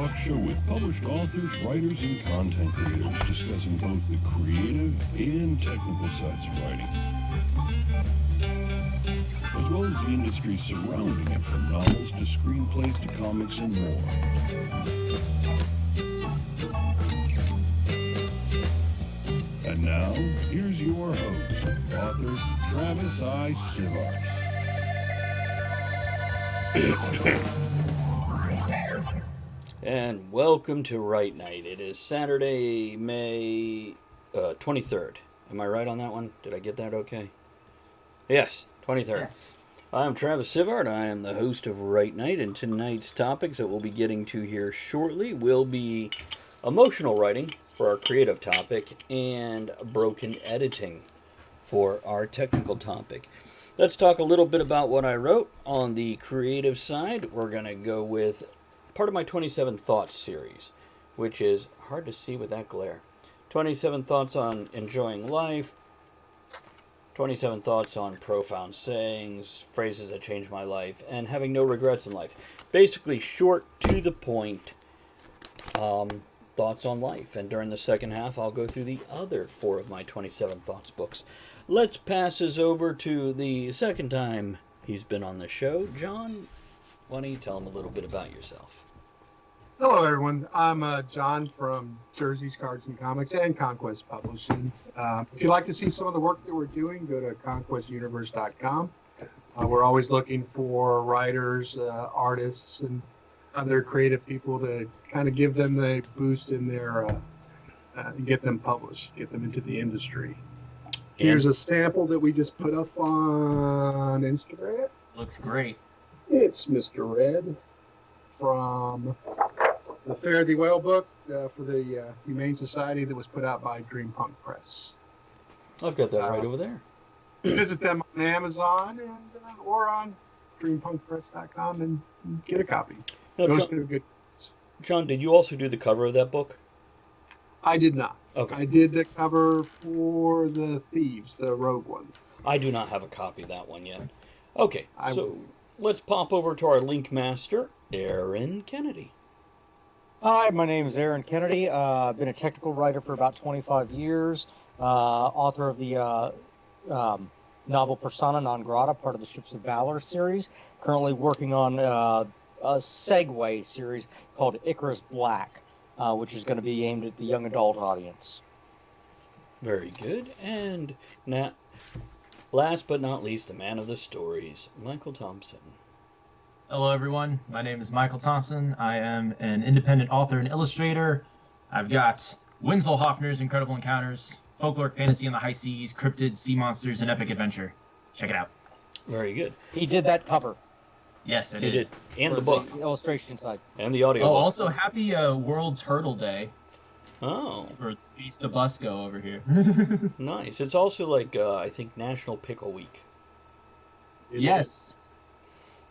talk show with published authors, writers, and content creators discussing both the creative and technical sides of writing, as well as the industry surrounding it, from novels to screenplays to comics and more. And now, here's your host, author Travis I. Sivart. And welcome to Write Night. It is Saturday, May 23rd. Am I right on that one? Did I get that okay? Yes, 23rd. Yes. I'm Travis Sivart. I am the host of Write Night, and tonight's topics that we'll be getting to here shortly will be emotional writing for our creative topic and broken editing for our technical topic. Let's talk a little bit about what I wrote on the creative side. We're going to go with part of my 27 Thoughts series, which is hard to see with that glare. 27 thoughts on enjoying life, 27 thoughts on profound sayings, phrases that changed my life, and having no regrets in life. Basically, short, to the point thoughts on life. And during the second half, I'll go through the other 4 of my 27 Thoughts books. Let's pass this over to the second time he's been on the show. John, why don't you tell him a little bit about yourself? Hello, everyone. I'm John from Jersey's Cards and Comics and Conquest Publishing. If you'd like to see some of the work that we're doing, go to conquestuniverse.com. We're always looking for writers, artists, and other creative people to kind of give them the boost in their, get them published, get them into the industry. Here's a sample that we just put up on Instagram. Looks great. It's Mr. Red from the Fare Thee Well book for the Humane Society that was put out by Dreampunk Press. I've got that right over there. Visit them on Amazon and or on dreampunkpress.com and get a copy. Now, Goes to a good. John, did you also do the cover of that book? I did not. Okay. I did the cover for the Thieves, the Rogue one. I do not have a copy of that one yet. Okay, so let's pop over to our link master, Aaron Kennedy. Hi, my name is Aaron Kennedy. I've been a technical writer for about 25 years, author of the novel Persona Non Grata, part of the Ships of Valor series. Currently working on a segue series called Icarus Black, which is going to be aimed at the young adult audience. Very good. And now, last but not least, the man of the stories, Michael Thompson. Hello, everyone. My name is Michael Thompson. I am an independent author and illustrator. I've got Winslow Hoffner's Incredible Encounters, Folkloric Fantasy in the High Seas, Cryptids, Sea Monsters, and Epic Adventure. Check it out. Very good. He did that cover. Yes, I He did. did. And the book. The illustration side. And the audio Oh, book. also happy World Turtle Day Oh, for Beast of Busco over here. nice. It's also like, I think, National Pickle Week. Yes.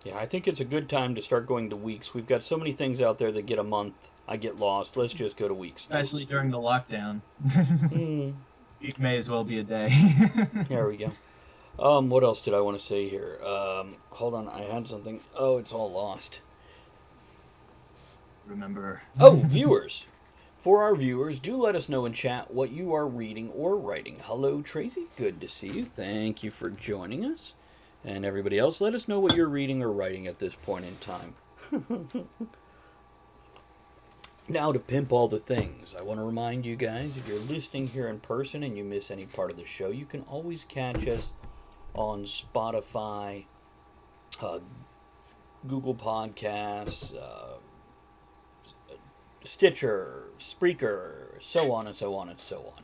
Yeah, I think it's a good time to start going to weeks. We've got so many things out there that get a month. I get lost. Let's just go to weeks. Especially during the lockdown. It may as well be a day. There we go. What else did I want to say here? Hold on, I had something. Oh, it's all lost. Remember. Oh, viewers. For our viewers, do let us know in chat what you are reading or writing. Hello, Tracy. Good to see you. Thank you for joining us. And everybody else, let us know what you're reading or writing at this point in time. Now, to pimp all the things, I want to remind you guys, if you're listening here in person and you miss any part of the show, you can always catch us on Spotify, Google Podcasts, Stitcher, Spreaker, so on and so on and so on.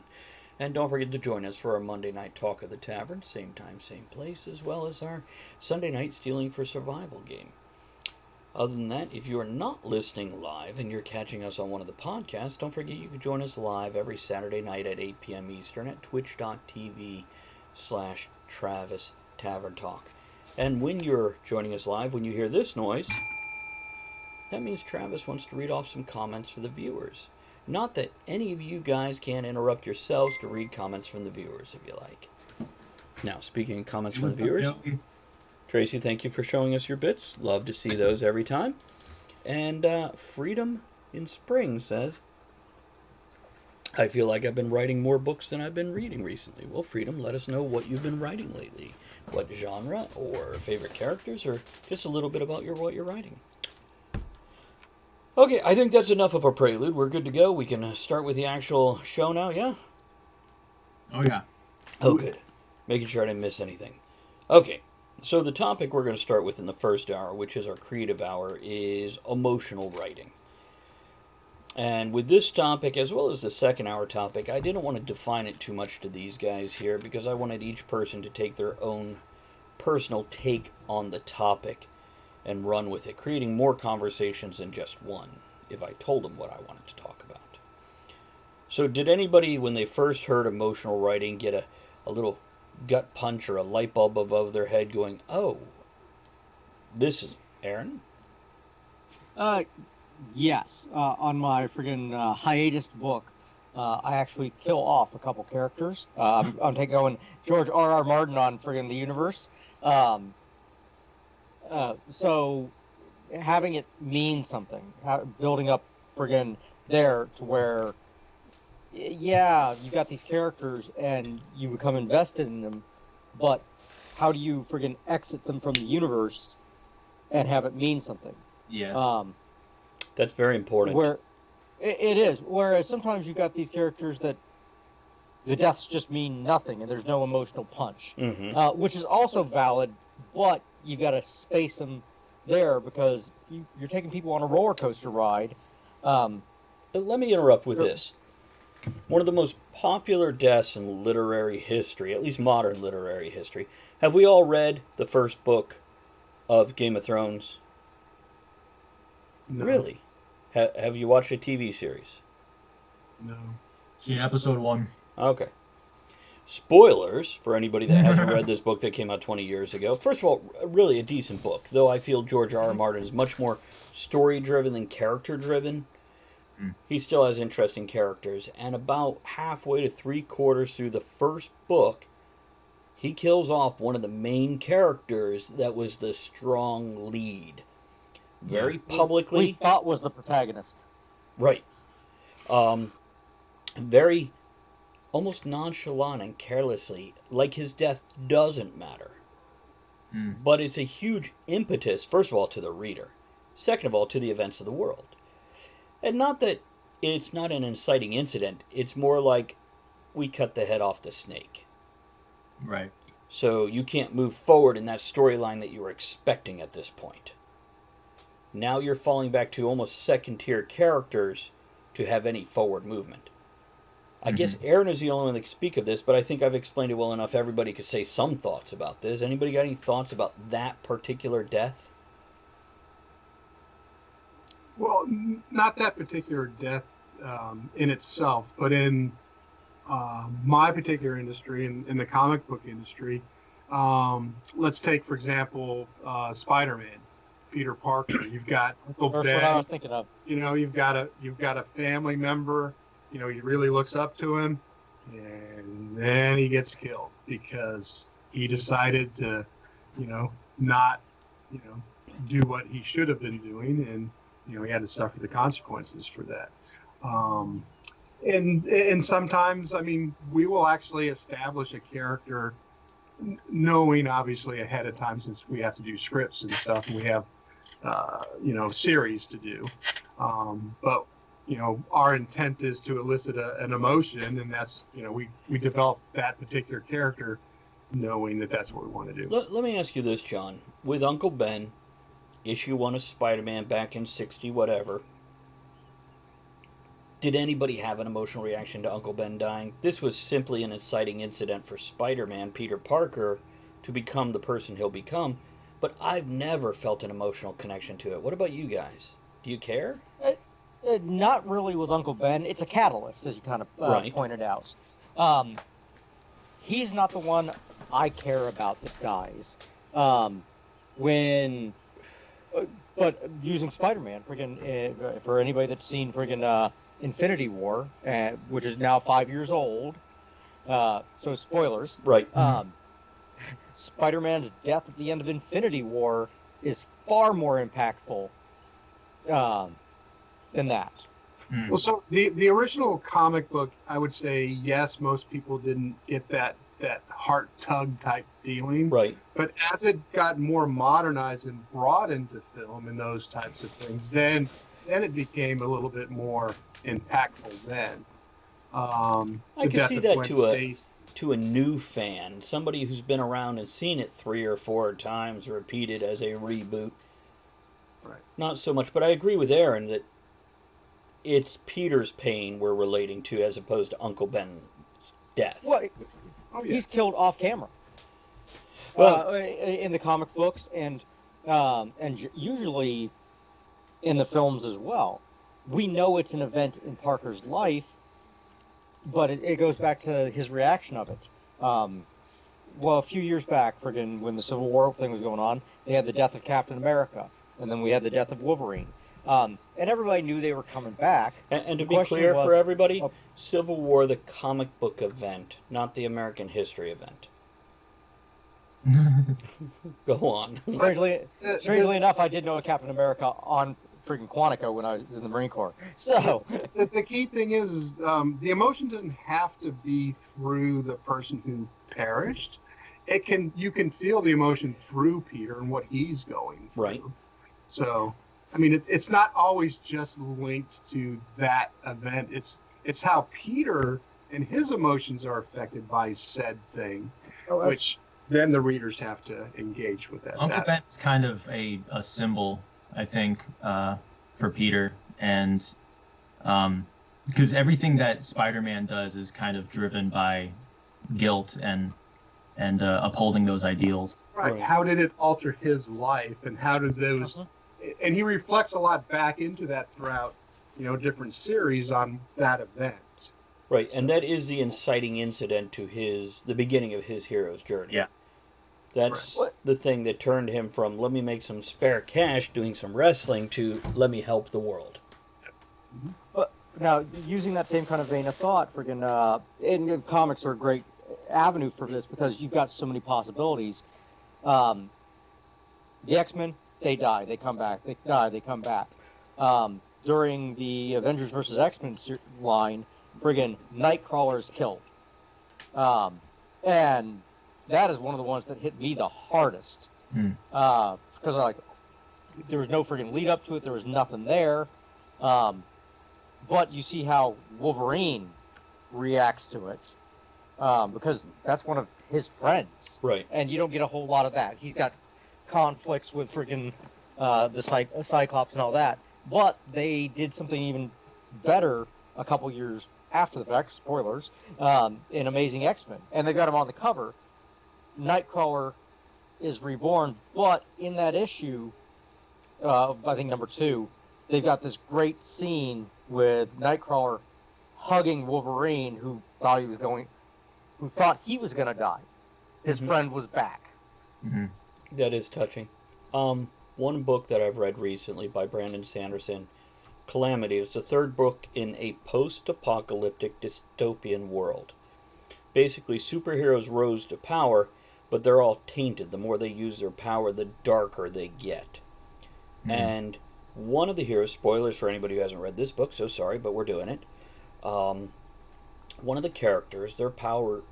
And don't forget to join us for our Monday night Talk of the Tavern, same time, same place, as well as our Sunday night Stealing for Survival game. Other than that, if you are not listening live and you're catching us on one of the podcasts, don't forget you can join us live every Saturday night at 8 p.m. Eastern at twitch.tv/Travis Tavern Talk. And when you're joining us live, when you hear this noise, that means Travis wants to read off some comments for the viewers. Not that any of you guys can interrupt yourselves to read comments from the viewers, if you like. Now, speaking of comments from the viewers, Tracy, thank you for showing us your bits. Love to see those every time. And Freedom in spring says, I feel like I've been writing more books than I've been reading recently. Well, Freedom, let us know what you've been writing lately. What genre, or favorite characters, or just a little bit about what you're writing. Okay, I think that's enough of a prelude. We're good to go. We can start with the actual show now, yeah? Oh yeah. Oh, good. Making sure I didn't miss anything. Okay, so the topic we're going to start with in the first hour, which is our creative hour, is emotional writing. And with this topic, as well as the second hour topic, I didn't want to define it too much to these guys here because I wanted each person to take their own personal take on the topic and run with it, creating more conversations than just one, if I told them what I wanted to talk about. So did anybody, when they first heard emotional writing, get a little gut punch or a light bulb above their head going, oh, this is Aaron? Yes. On my friggin' hiatus book, I actually kill off a couple characters. I'm going George R.R. Martin on friggin' the universe. So having it mean something, building up friggin' there to where, yeah, you got these characters and you become invested in them, but how do you friggin' exit them from the universe and have it mean something? Yeah. That's very important. Where it is. Whereas sometimes you've got these characters that the deaths just mean nothing and there's no emotional punch, which is also valid, but you've got to space them there because you're taking people on a roller coaster ride. Let me interrupt with this. One of the most popular deaths in literary history, at least modern literary history. Have we all read the first book of Game of Thrones? No. Really? Have you watched a TV series? No. See episode 1. Okay. Spoilers for anybody that hasn't read this book that came out 20 years ago. First of all, really a decent book, though I feel George R.R. Martin is much more story-driven than character-driven. He still has interesting characters, and about halfway to 3/4 through the first book, he kills off one of the main characters that was the strong lead. Very publicly. We thought was the protagonist. Right. Very almost nonchalant and carelessly, like his death doesn't matter. But it's a huge impetus, first of all, to the reader. Second of all, to the events of the world. And not that it's not an inciting incident. It's more like we cut the head off the snake. Right. So you can't move forward in that storyline that you were expecting at this point. Now you're falling back to almost second-tier characters to have any forward movement. I guess Aaron is the only one that can speak of this, but I think I've explained it well enough. Everybody could say some thoughts about this. Anybody got any thoughts about that particular death? Well, not that particular death in itself, but in my particular industry, in the comic book industry, let's take, for example, Spider-Man, Peter Parker. You've got Uncle That's Ben. what I was thinking of. You know, you've got a family member. You know, he really looks up to him, and then he gets killed because he decided to, not, do what he should have been doing, and he had to suffer the consequences for that. And sometimes, I mean, we will actually establish a character knowing obviously ahead of time, since we have to do scripts and stuff, and we have series to do. But our intent is to elicit an emotion, and that's we develop that particular character knowing that that's what we want to do. Let me ask you this, John. With Uncle Ben, issue 1 of Spider-Man back in 60 whatever, did anybody have an emotional reaction to Uncle Ben dying? This was simply an inciting incident for Spider-Man, Peter Parker, to become the person he'll become, but I've never felt an emotional connection to it. What about you guys? Do you care? Not really with Uncle Ben. It's a catalyst, as you kind of Right. pointed out. He's not the one I care about that dies. But using Spider-Man, friggin', for anybody that's seen friggin' Infinity War, which is now 5 years old, so spoilers. Right. Spider-Man's death at the end of Infinity War is far more impactful than that. Well, so the original comic book, I would say, yes, most people didn't get that heart tug type feeling. Right. But as it got more modernized and brought into film and those types of things, then it became a little bit more impactful then. I can see that to a new fan, somebody who's been around and seen it 3 or 4 times repeated as a reboot. Right. Not so much, but I agree with Aaron that it's Peter's pain we're relating to as opposed to Uncle Ben's death. Well, he's killed off camera. Well, in the comic books and usually in the films as well. We know it's an event in Parker's life, but it goes back to his reaction of it. Well, a few years back, when the Civil War thing was going on, they had the death of Captain America, and then we had the death of Wolverine. And everybody knew they were coming back. And to be clear for everybody, Civil War, the comic book event, not the American history event. Go on. Strangely enough, I did know Captain America on freaking Quantico when I was in the Marine Corps. So the key thing is the emotion doesn't have to be through the person who perished. You can feel the emotion through Peter and what he's going through. Right. So, I mean, it's not always just linked to that event. It's how Peter and his emotions are affected by said thing, which then the readers have to engage with that. Uncle Ben's kind of a symbol, I think, for Peter, and because everything that Spider-Man does is kind of driven by guilt and upholding those ideals. Right. How did it alter his life, and how did those? And he reflects a lot back into that throughout, different series on that event. Right, and that is the inciting incident to the beginning of his hero's journey. Yeah. That's the thing that turned him from let me make some spare cash doing some wrestling to let me help the world. But now, using that same kind of vein of thought, and comics are a great avenue for this because you've got so many possibilities. The X-Men, they die, they come back. They die, they come back. During the Avengers versus X-Men line, Nightcrawler's killed. And that is one of the ones that hit me the hardest. Because there was no friggin' lead up to it. There was nothing there. But you see how Wolverine reacts to it. Because that's one of his friends. Right. And you don't get a whole lot of that. He's got conflicts with friggin' the Cyclops and all that. But they did something even better a couple years after the fact, spoilers, in Amazing X-Men. And they got him on the cover. Nightcrawler is reborn, but in that issue, I think number 2, they've got this great scene with Nightcrawler hugging Wolverine, who thought he was gonna die. His friend was back. Mm-hmm. That is touching. One book that I've read recently by Brandon Sanderson, Calamity. It's the 3rd book in a post-apocalyptic dystopian world. Basically, superheroes rose to power, but they're all tainted. The more they use their power, the darker they get. And one of the heroes, spoilers for anybody who hasn't read this book, so sorry, but we're doing it. One of the characters,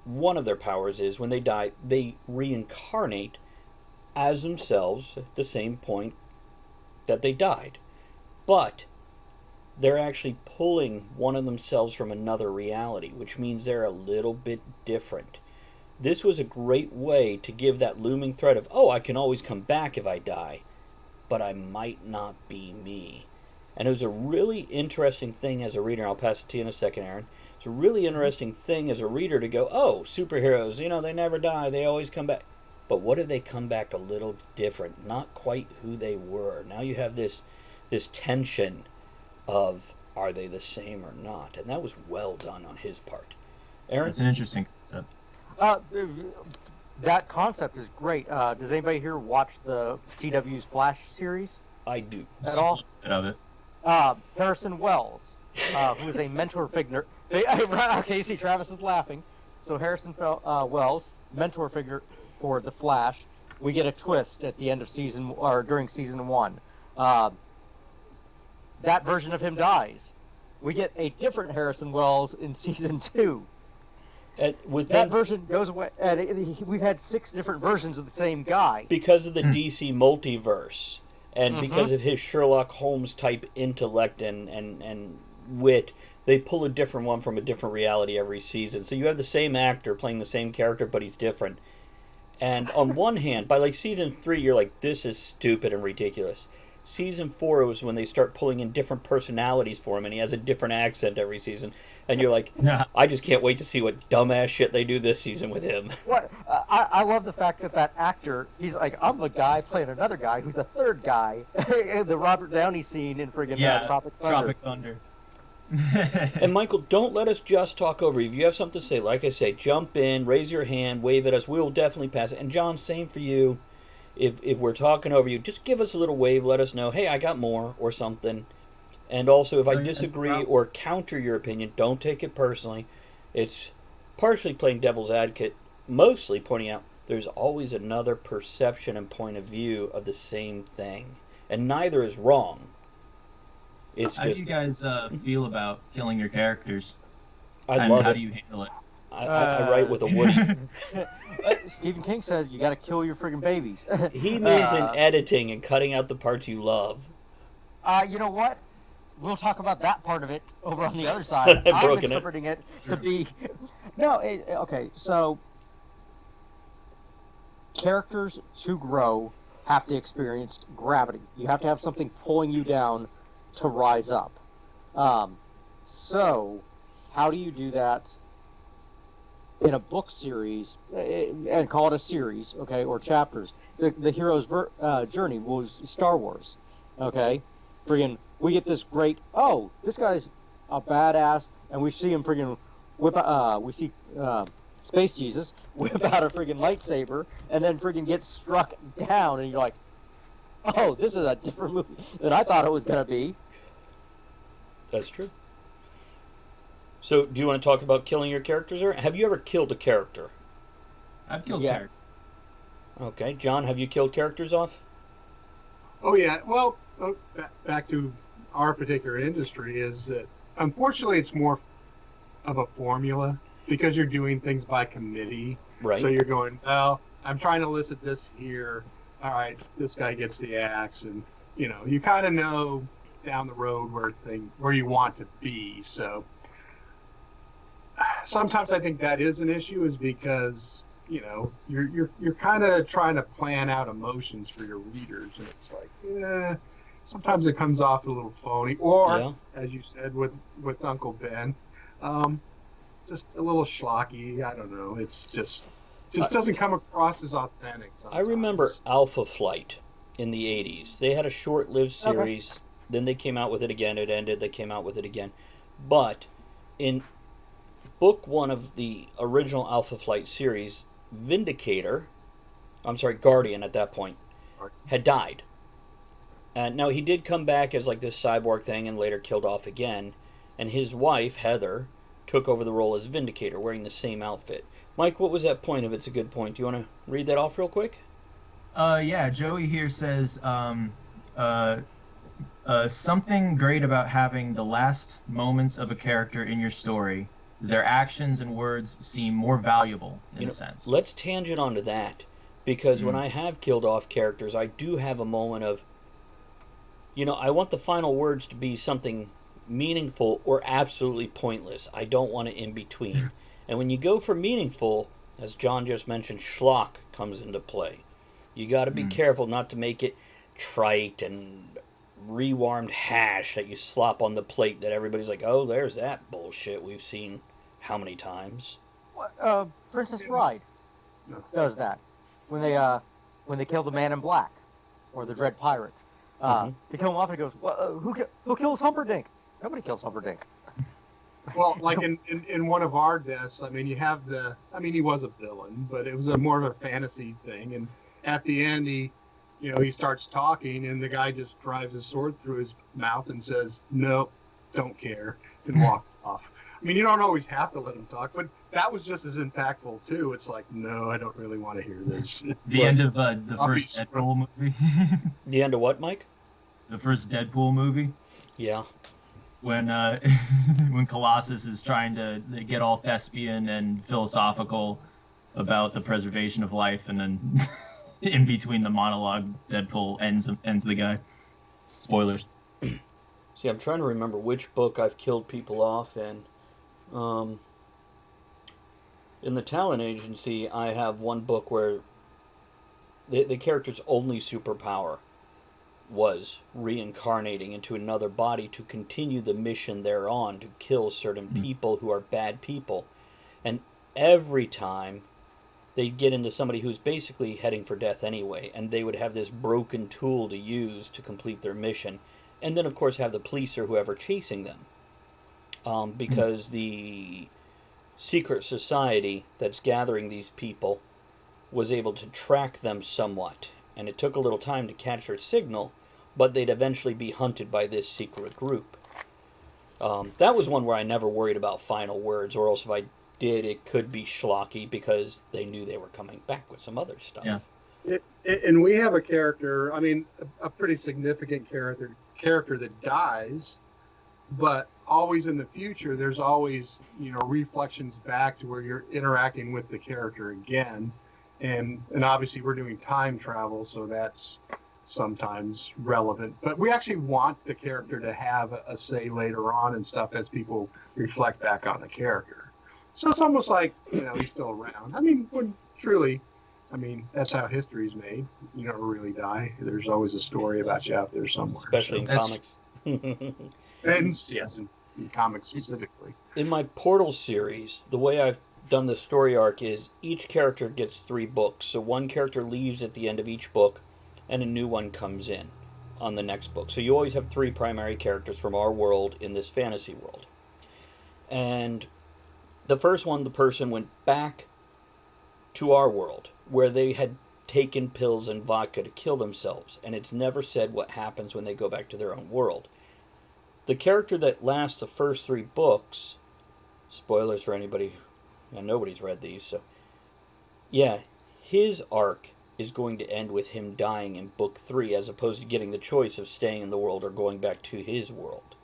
one of their powers is when they die, they reincarnate as themselves at the same point that they died. But they're actually pulling one of themselves from another reality, which means they're a little bit different. This was a great way to give that looming threat of, I can always come back if I die, but I might not be me. And it was a really interesting thing as a reader. I'll pass it to you in a second, Aaron. It's a really interesting thing as a reader to go, superheroes, they never die, they always come back. But what if they come back a little different, not quite who they were? Now you have this tension of, are they the same or not? And that was well done on his part. Aaron? It's an interesting concept. That concept is great. Does anybody here watch the CW's Flash series? I do. At all? Of it. Harrison Wells, who is a mentor figure. Okay, see, Travis is laughing. So Harrison Wells, mentor figure for the Flash. We get a twist at the end of during season 1. that version of him dies. We get a different Harrison Wells in season 2. And That version goes away. And we've had 6 different versions of the same guy. because of the DC multiverse, and Mhm. because of his Sherlock Holmes type intellect and wit, they pull a different one from a different reality every season. So you have the same actor playing the same character, but he's different. And on one hand, by like season 3, you're like, this is stupid and ridiculous. Season 4 was when they start pulling in different personalities for him, and he has a different accent every season. And you're like, Yeah. I just can't wait to see what dumbass shit they do this season with him. What I love the fact that actor, he's like, I'm the guy playing another guy who's a third guy. The Robert Downey scene in friggin' Tropic Thunder. Tropic Thunder. And Michael, don't let us just talk over you. If you have something to say, like I say, jump in, raise your hand, wave at us. We will definitely pass it. And John, same for you. If we're talking over you, just give us a little wave. Let us know, hey, I got more or something. And also, if I disagree or counter your opinion, don't take it personally. It's partially playing devil's advocate, mostly pointing out there's always another perception and point of view of the same thing. And neither is wrong. It's How just, do you guys feel about killing your characters? I And love how it. do you handle it? I write with a Woody. Stephen King said you got to kill your friggin' babies. He means in editing and cutting out the parts you love. You know what? We'll talk about that part of it over on the other side. I'm Broken it. interpreting it to be no. Okay, so characters to grow have to experience gravity. You have to have something pulling you down to rise up. So how do you do that in a book series and call it a series, okay, or chapters? The hero's journey was Star Wars, okay. Friggin', we get this great. Oh, this guy's a badass, and we see him friggin' whip. We see Space Jesus whip out a friggin' lightsaber, and then friggin' get struck down, and you're like, oh, this is a different movie than I thought it was gonna be. That's true. So, do you want to talk about killing your characters, or have you ever killed a character? I've killed Yeah. characters. Okay, John, have you killed characters off? Oh yeah. Well, back to our particular industry is that unfortunately it's more of a formula because you're doing things by committee. Right. So you're going, well, I'm trying to elicit this here. All right, this guy gets the axe, and you kind of know down the road where you want to be. So sometimes I think that is an issue, is because you're kind of trying to plan out emotions for your readers, and it's like, sometimes it comes off a little phony, or Yeah. as you said with Uncle Ben, just a little schlocky. I don't know. It's just doesn't come across as authentic sometimes. I remember Alpha Flight in the 80s. They had a short-lived series. Then they came out with it again. It ended. They came out with it again. But in book 1 of the original Alpha Flight series, Guardian at that point, had died. Now, he did come back as like this cyborg thing and later killed off again. And his wife, Heather, took over the role as Vindicator, wearing the same outfit. Mike, what was that point of It's a Good Point? Do you want to read that off real quick? Yeah, Joey here says something great about having the last moments of a character in your story. Their actions and words seem more valuable in a sense. Let's tangent onto that, because when I have killed off characters, I do have a moment of, I want the final words to be something meaningful or absolutely pointless. I don't want it in between. And when you go for meaningful, as John just mentioned, schlock comes into play. You got to be careful not to make it trite and rewarmed hash that you slop on the plate that everybody's like, oh, there's that bullshit we've seen how many times. Princess Bride does that when they kill the Man in Black or the Dread Pirate. They kill him off and he goes, well, who kills Humperdinck? Nobody kills Humperdinck. Well, like in one of our deaths, I mean, you have he was a villain, but it was more of a fantasy thing. And at the end, he starts talking, and the guy just drives his sword through his mouth and says, "No, don't care," and walks off. I mean, you don't always have to let him talk, but that was just as impactful too. It's like, no, I don't really want to hear this. The end of the first Deadpool movie. The end of what, Mike? the first Deadpool movie Yeah. when when Colossus is trying to get all thespian and philosophical about the preservation of life, and then in between the monologue, Deadpool ends the guy. Spoilers. See, I'm trying to remember which book I've killed people off in. Um, in the talent agency, I have one book where the character's only superpower was reincarnating into another body to continue the mission they're on to kill certain people who are bad people. And every time they'd get into somebody who's basically heading for death anyway, and they would have this broken tool to use to complete their mission. And then, of course, have the police or whoever chasing them. Because the secret society that's gathering these people was able to track them somewhat. And it took a little time to catch their signal, but they'd eventually be hunted by this secret group. That was one where I never worried about final words, or else if I did, it could be schlocky because they knew they were coming back with some other stuff. Yeah. And we have a character, I mean, a pretty significant character that dies, but always in the future, there's always, reflections back to where you're interacting with the character again. And obviously we're doing time travel, so that's sometimes relevant. But we actually want the character to have a say later on and stuff as people reflect back on the character. So it's almost like, he's still around. I mean, that's how history's made. You don't really die. There's always a story about you out there somewhere. Especially in comics. And yes, in comics specifically. In my Portal series, the way I've done the story arc is each character gets 3 books. So one character leaves at the end of each book, and a new one comes in on the next book. So you always have 3 primary characters from our world in this fantasy world. And the first one, the person went back to our world, where they had taken pills and vodka to kill themselves, and it's never said what happens when they go back to their own world. The character that lasts the first 3 books, spoilers for anybody, and nobody's read these, so yeah, his arc is going to end with him dying in book 3, as opposed to getting the choice of staying in the world or going back to his world.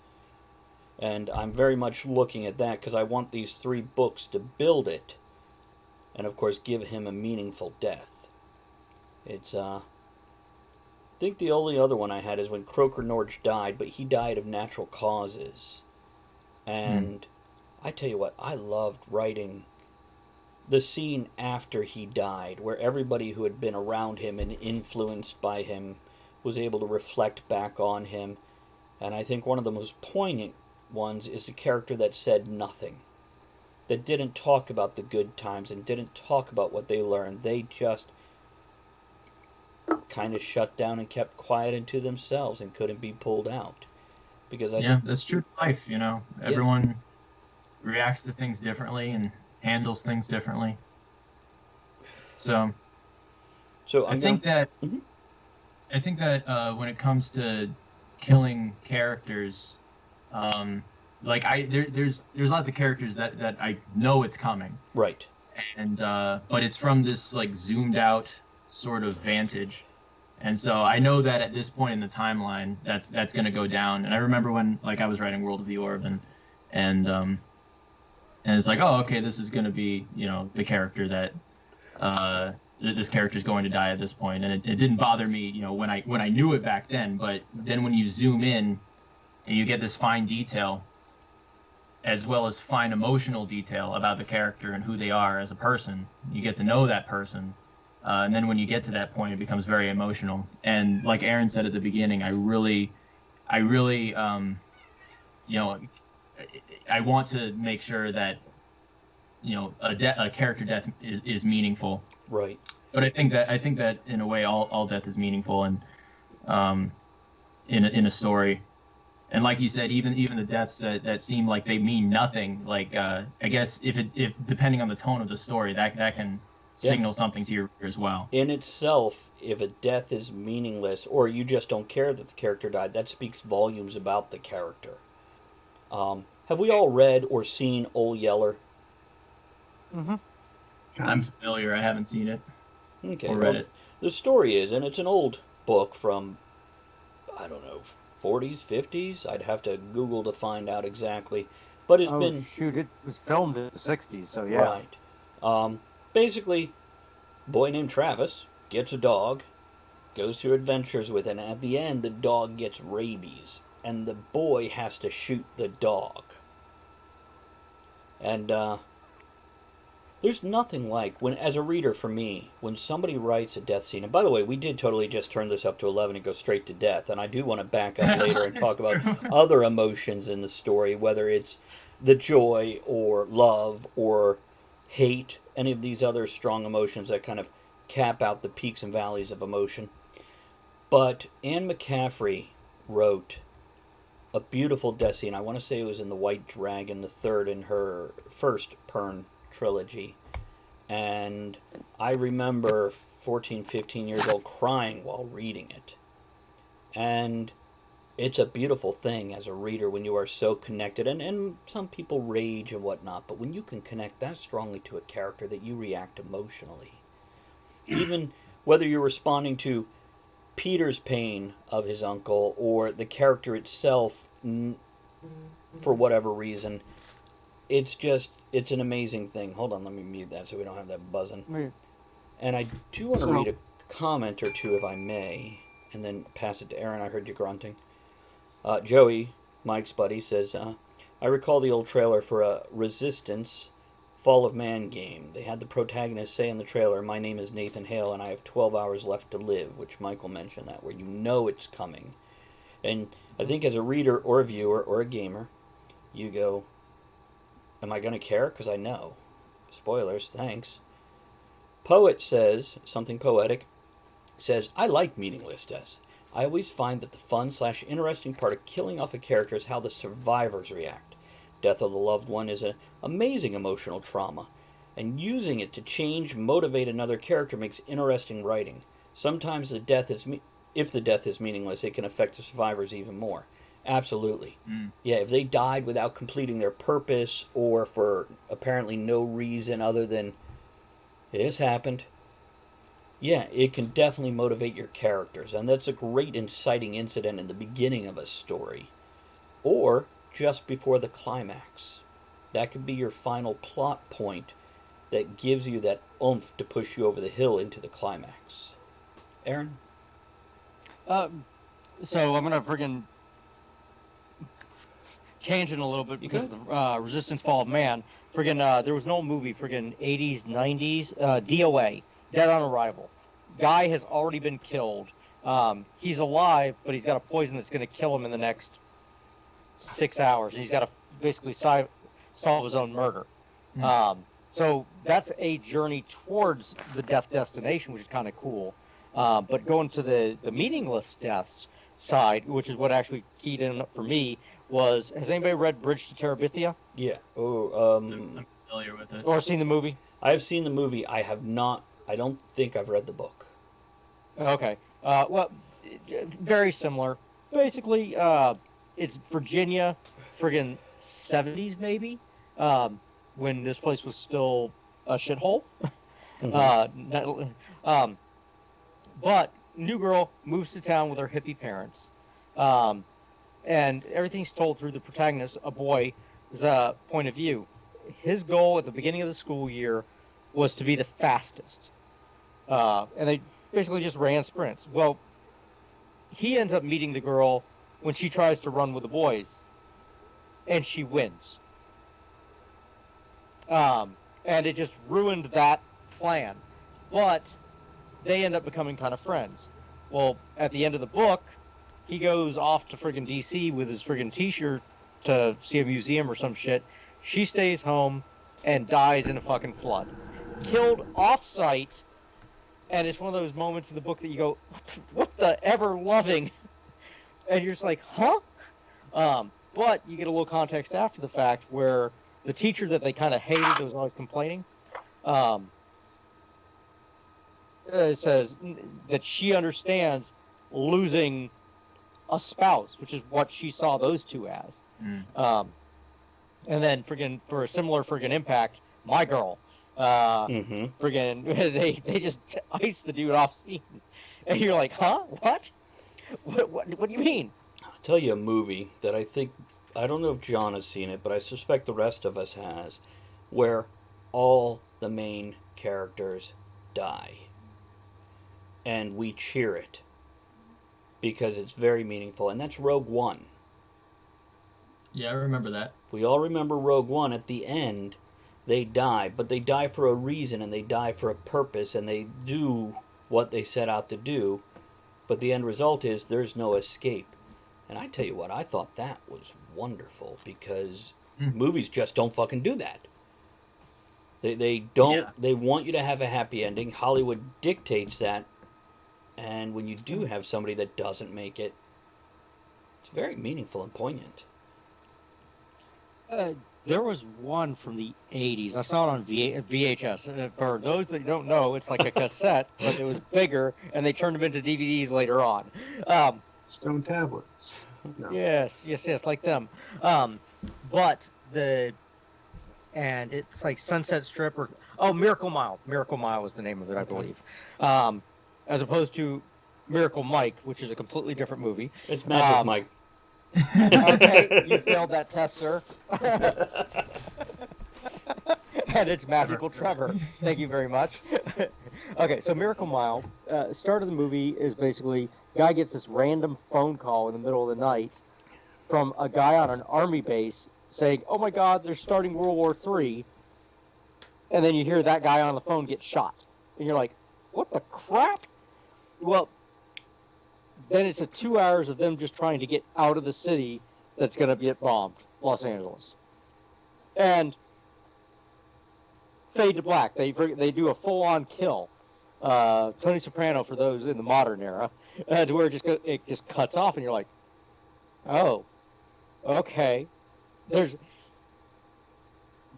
And I'm very much looking at that because I want these 3 books to build it, and of course give him a meaningful death. It's I think the only other one I had is when Croker Norge died, but he died of natural causes. And I tell you what, I loved writing the scene after he died, where everybody who had been around him and influenced by him was able to reflect back on him. And I think one of the most poignant ones is the character that said nothing, that didn't talk about the good times and didn't talk about what they learned. They just kind of shut down and kept quiet into themselves and couldn't be pulled out. Because I think that's true to life. Everyone reacts to things differently and handles things differently. So I think that when it comes to killing characters, there's lots of characters that I know it's coming, right, and but it's from this like zoomed out sort of vantage, and so I know that at this point in the timeline that's going to go down. And I remember when I was writing World of the Orb, and it's like, oh, okay, this is going to be the character that this character is going to die at this point, and it didn't bother me when I knew it back then. But then when you zoom in and you get this fine detail, as well as fine emotional detail about the character and who they are as a person, you get to know that person, and then when you get to that point, it becomes very emotional. And like Aaron said at the beginning, I really I want to make sure that a character death is meaningful. Right. But I think that in a way all death is meaningful, and in a story. And like you said, even the deaths that seem like they mean nothing, I guess if depending on the tone of the story, that can signal something to your reader as well. In itself, if a death is meaningless, or you just don't care that the character died, that speaks volumes about the character. Have we all read or seen Old Yeller? Mm-hmm. I'm familiar. I haven't seen it. Okay. Or read it. The story is, and it's an old book from, I don't know, 40s, 50s. I'd have to Google to find out exactly. But it's been shoot, it was filmed in the 60s, so yeah. right. Basically, boy named Travis gets a dog, goes through adventures with it, and at the end, the dog gets rabies, and the boy has to shoot the dog. And there's nothing like when, as a reader for me, when somebody writes a death scene. And by the way, we did totally just turn this up to 11 and go straight to death. And I do want to back up later and talk about other emotions in the story, whether it's the joy or love or hate, any of these other strong emotions that kind of cap out the peaks and valleys of emotion. But Anne McCaffrey wrote a beautiful death scene. I want to say it was in The White Dragon, the third in her first Pern trilogy. And I remember 14, 15 years old crying while reading it. And it's a beautiful thing as a reader when you are so connected. And some people rage and whatnot, but when you can connect that strongly to a character that you react emotionally, even whether you're responding to Peter's pain of his uncle or the character itself for whatever reason, it's an amazing thing. Hold on, let me mute that so we don't have that buzzing. Right. And I do want to read a comment or two, if I may, and then pass it to Aaron. I heard you grunting. Joey, Mike's buddy, says, I recall the old trailer for a Resistance Fall of Man game. They had the protagonist say in the trailer, "My name is Nathan Hale and I have 12 hours left to live," which Michael mentioned that, where you know it's coming. And I think as a reader or a viewer or a gamer, you go, am I going to care? Because I know. Spoilers, thanks. Poet says, something poetic, says, I like meaningless deaths. I always find that the fun/interesting part of killing off a character is how the survivors react. Death of the loved one is an amazing emotional trauma, and using it to change, motivate another character makes interesting writing. Sometimes if the death is meaningless, it can affect the survivors even more. Absolutely. Yeah, if they died without completing their purpose or for apparently no reason other than this happened, yeah, it can definitely motivate your characters. And that's a great inciting incident in the beginning of a story. Or just before the climax. That could be your final plot point that gives you that oomph to push you over the hill into the climax. Aaron? So I'm going to friggin' tangent a little bit because of the Resistance Fall of Man. Friggin' there was an old movie, friggin' 80s, 90s, DOA, Dead on Arrival. Guy has already been killed. He's alive, but he's got a poison that's going to kill him in the next 6 hours. He's got to basically solve his own murder. So that's a journey towards the death destination, which is kind of cool. But going to the meaningless deaths side, which is what actually keyed in for me, was, has anybody read Bridge to Terabithia? Yeah. I'm familiar with it. Or seen the movie? I have seen the movie. I have not. I don't think I've read the book. Okay. Well, very similar. Basically, it's Virginia, friggin' 70s maybe, when this place was still a shithole. But new girl moves to town with her hippie parents, and everything's told through the protagonist, a boy's point of view. His goal at the beginning of the school year was to be the fastest, and they basically just ran sprints. Well, he ends up meeting the girl when she tries to run with the boys, and she wins. And it just ruined that plan. But they end up becoming kind of friends. Well, at the end of the book, he goes off to friggin' DC with his friggin' t-shirt to see a museum or some shit. She stays home and dies in a fucking flood. Killed off-site, and it's one of those moments in the book that you go, what the ever-loving? And you're just like, huh? But you get a little context after the fact where the teacher that they kind of hated, that was always complaining, says that she understands losing a spouse, which is what she saw those two as. And then friggin' for a similar friggin' impact, my girl, friggin' they just ice the dude off scene, and you're like, huh, what? What do you mean? I'll tell you a movie that I don't know if John has seen it, but I suspect the rest of us has, where all the main characters die. And we cheer it because it's very meaningful, and that's Rogue One. Yeah, I remember that. We all remember Rogue One. At the end, they die, but they die for a reason, and they die for a purpose, and they do what they set out to do, but the end result is there's no escape. And I tell you what, I thought that was wonderful, because movies just don't fucking do that. They don't. Yeah. They want you to have a happy ending. Hollywood dictates that, and when you do have somebody that doesn't make it, it's very meaningful and poignant. There was one from the 80s. I saw it on VHS. For those that don't know, it's like a cassette, but it was bigger, and they turned them into DVDs later on. Stone tablets. No. Yes, like them. And it's like Sunset Strip Miracle Mile. Miracle Mile was the name of it, I believe. As opposed to Miracle Mike, which is a completely different movie. It's Magic Mike. Okay, you failed that test, sir. And it's Magical Trevor. Thank you very much. Okay, so Miracle Mile, start of the movie is basically, guy gets this random phone call in the middle of the night from a guy on an army base saying, oh my God, they're starting World War III. And then you hear that guy on the phone get shot. And you're like, what the crap? Well, then it's 2 hours of them just trying to get out of the city that's going to get bombed, Los Angeles. And fade to black. They do a full-on kill. Tony Soprano for those in the modern era, to where it just cuts off, and you're like, oh, okay. There's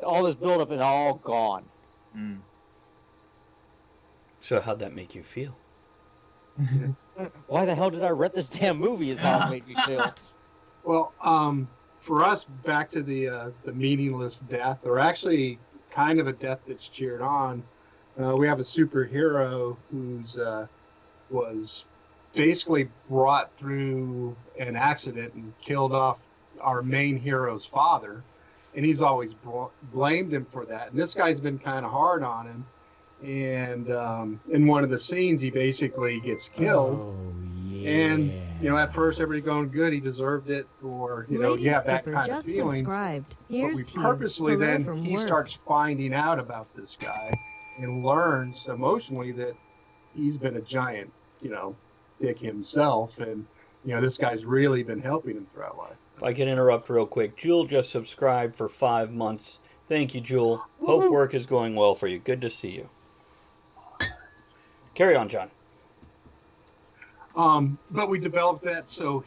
all this buildup and all gone. Mm. So how'd that make you feel? Why the hell did I rent this damn movie? Is how it made me feel. Well, for us, back to the meaningless death, or actually kind of a death that's cheered on. We have a superhero who's was basically brought through an accident and killed off our main hero's father, and he's always blamed him for that. And this guy's been kind of hard on him. And in one of the scenes, he basically gets killed. Oh, yeah. And at first, everybody going good. He deserved it, or you have that kind of feelings. Subscribed. But Here's we to you. purposely Hello then from he work. starts finding out about this guy and learns emotionally that he's been a giant, dick himself, and this guy's really been helping him throughout life. If I can interrupt real quick, Jewel just subscribed for 5 months. Thank you, Jewel. Hope work is going well for you. Good to see you. Carry on, John. But we developed that so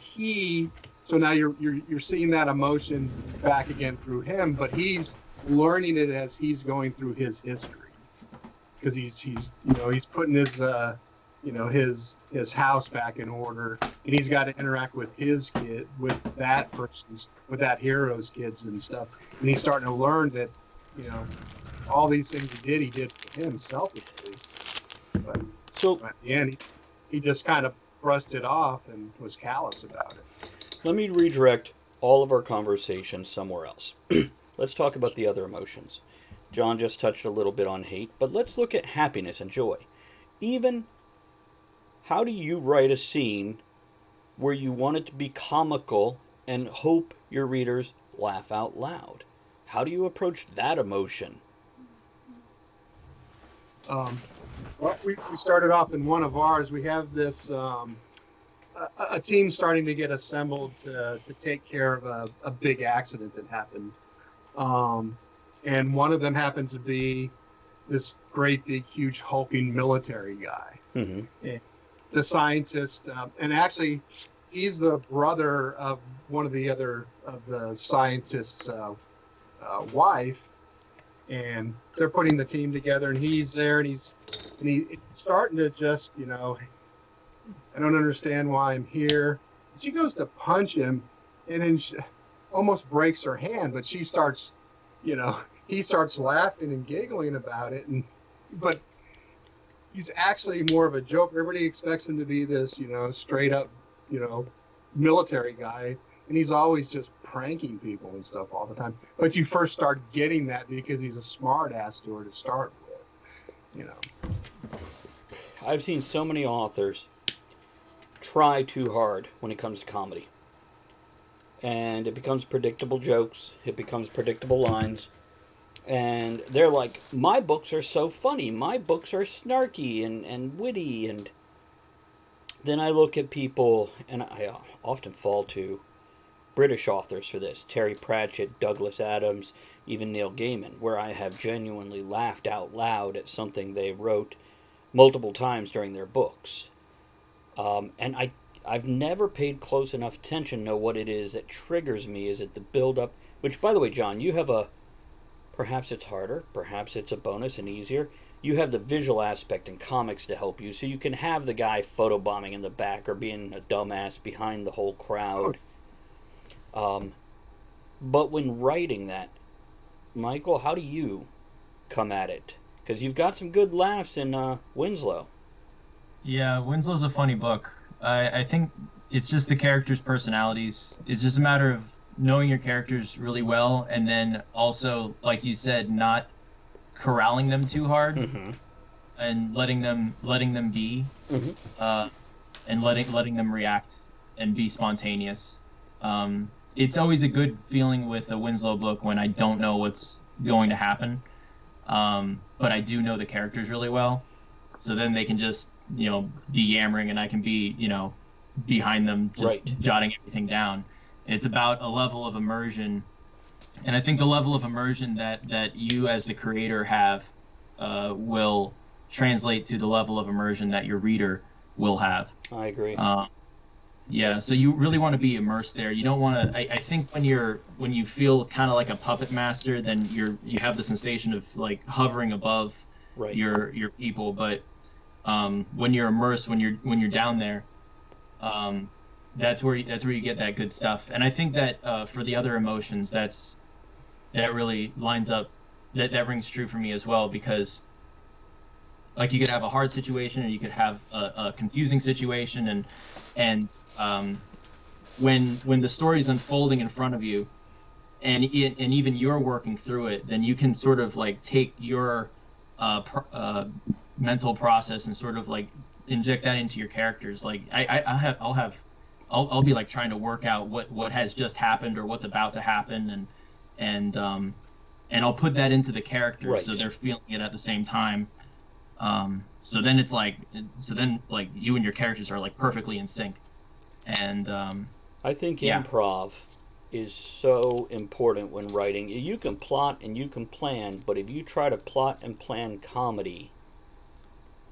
now you're seeing that emotion back again through him, but he's learning it as he's going through his history, because he's putting his house back in order, and he's got to interact with his kid, with that hero's kids and stuff, and he's starting to learn that all these things he did for him selfishly, but So at the end he just kind of brushed it off and was callous about it. let me redirect all of our conversation somewhere else. Let's talk about the other emotions. John just touched a little bit on hate, but let's look at happiness and joy. Even, how do you write a scene where you want it to be comical and hope your readers laugh out loud? How do you approach that emotion? Well, we started off in one of ours. We have this a team starting to get assembled to take care of a big accident that happened. And one of them happens to be this great, big, huge, hulking military guy. Mm-hmm. And the scientist, and actually, he's the brother of one of the other of the scientist's wife. And they're putting the team together, and he's there, and he's starting to just, I don't understand why I'm here. She goes to punch him, and then she almost breaks her hand, but she starts, he starts laughing and giggling about it, but he's actually more of a joke. Everybody expects him to be this, straight up military guy, and he's always just pranking people and stuff all the time. But you first start getting that because he's a smart ass to her to start with, I've seen so many authors try too hard when it comes to comedy. And it becomes predictable jokes, it becomes predictable lines. And they're like, my books are so funny, my books are snarky and witty. And then I look at people, and I often fall to British authors for this: Terry Pratchett, Douglas Adams, even Neil Gaiman, where I have genuinely laughed out loud at something they wrote multiple times during their books. And I've never paid close enough attention to know what it is that triggers me. Is it the build-up? Which, by the way, John, you have perhaps it's harder, perhaps it's a bonus and easier. You have the visual aspect in comics to help you, so you can have the guy photobombing in the back or being a dumbass behind the whole crowd. But when writing that, Michael, how do you come at it? Because you've got some good laughs in Winslow. Yeah, Winslow's a funny book. I think it's just the characters' personalities. It's just a matter of knowing your characters really well, and then also, like you said, not corralling them too hard, and letting them be, and letting them react and be spontaneous. It's always a good feeling with a Winslow book when I don't know what's going to happen, but I do know the characters really well, so then they can just be yammering and I can be behind them just jotting everything down. It's about a level of immersion, and I think the level of immersion that you as the creator have will translate to the level of immersion that your reader will have. I agree. Yeah, so you really want to be immersed there. You don't want to. I think when you feel kind of like a puppet master, then you have the sensation of like hovering above your people. But when you're immersed, when you're down there, that's where you get that good stuff. And I think that for the other emotions, that really lines up. That rings true for me as well, because like you could have a hard situation, or you could have a confusing situation, and when the story is unfolding in front of you, and even you're working through it, then you can sort of like take your mental process and sort of like inject that into your characters. Like I'll be like trying to work out what has just happened or what's about to happen, and I'll put that into the characters so they're feeling it at the same time. So then you and your characters are like perfectly in sync. And I think improv is so important when writing. You can plot and you can plan, but if you try to plot and plan comedy,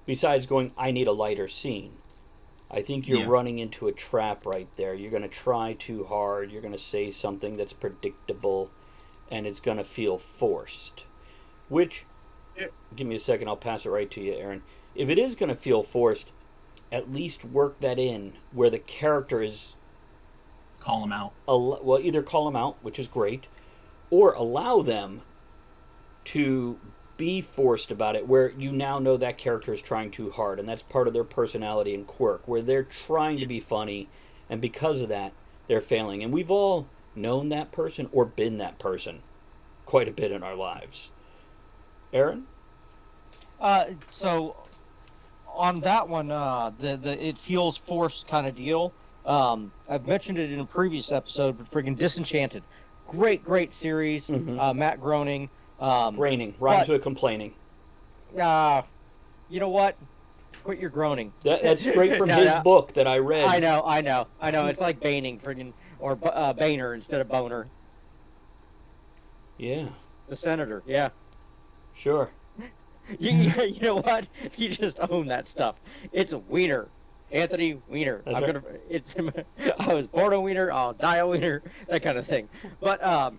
besides going, I need a lighter scene, I think you're running into a trap right there. You're going to try too hard. You're going to say something that's predictable, and it's going to feel forced. Which, give me a second, I'll pass it right to you, Aaron. If it is going to feel forced, at least work that in where the character is... Call them out. Well, either call them out, which is great, or allow them to be forced about it, where you now know that character is trying too hard, and that's part of their personality and quirk, where they're trying to be funny, and because of that, they're failing. And we've all known that person or been that person quite a bit in our lives. Aaron? So on that one, the it feels forced kind of deal. I've mentioned it in a previous episode, but friggin' Disenchanted, great series. Matt Groening. Groaning rhymes with complaining. You know what? Quit your groaning. That's straight from his book that I read. I know. It's like Baning, friggin', or Boehner instead of Boner. Yeah. The senator. Yeah. Sure. You know what? You just own that stuff. It's a wiener. Anthony Weiner. I was born a wiener, I'll die a wiener, that kind of thing. But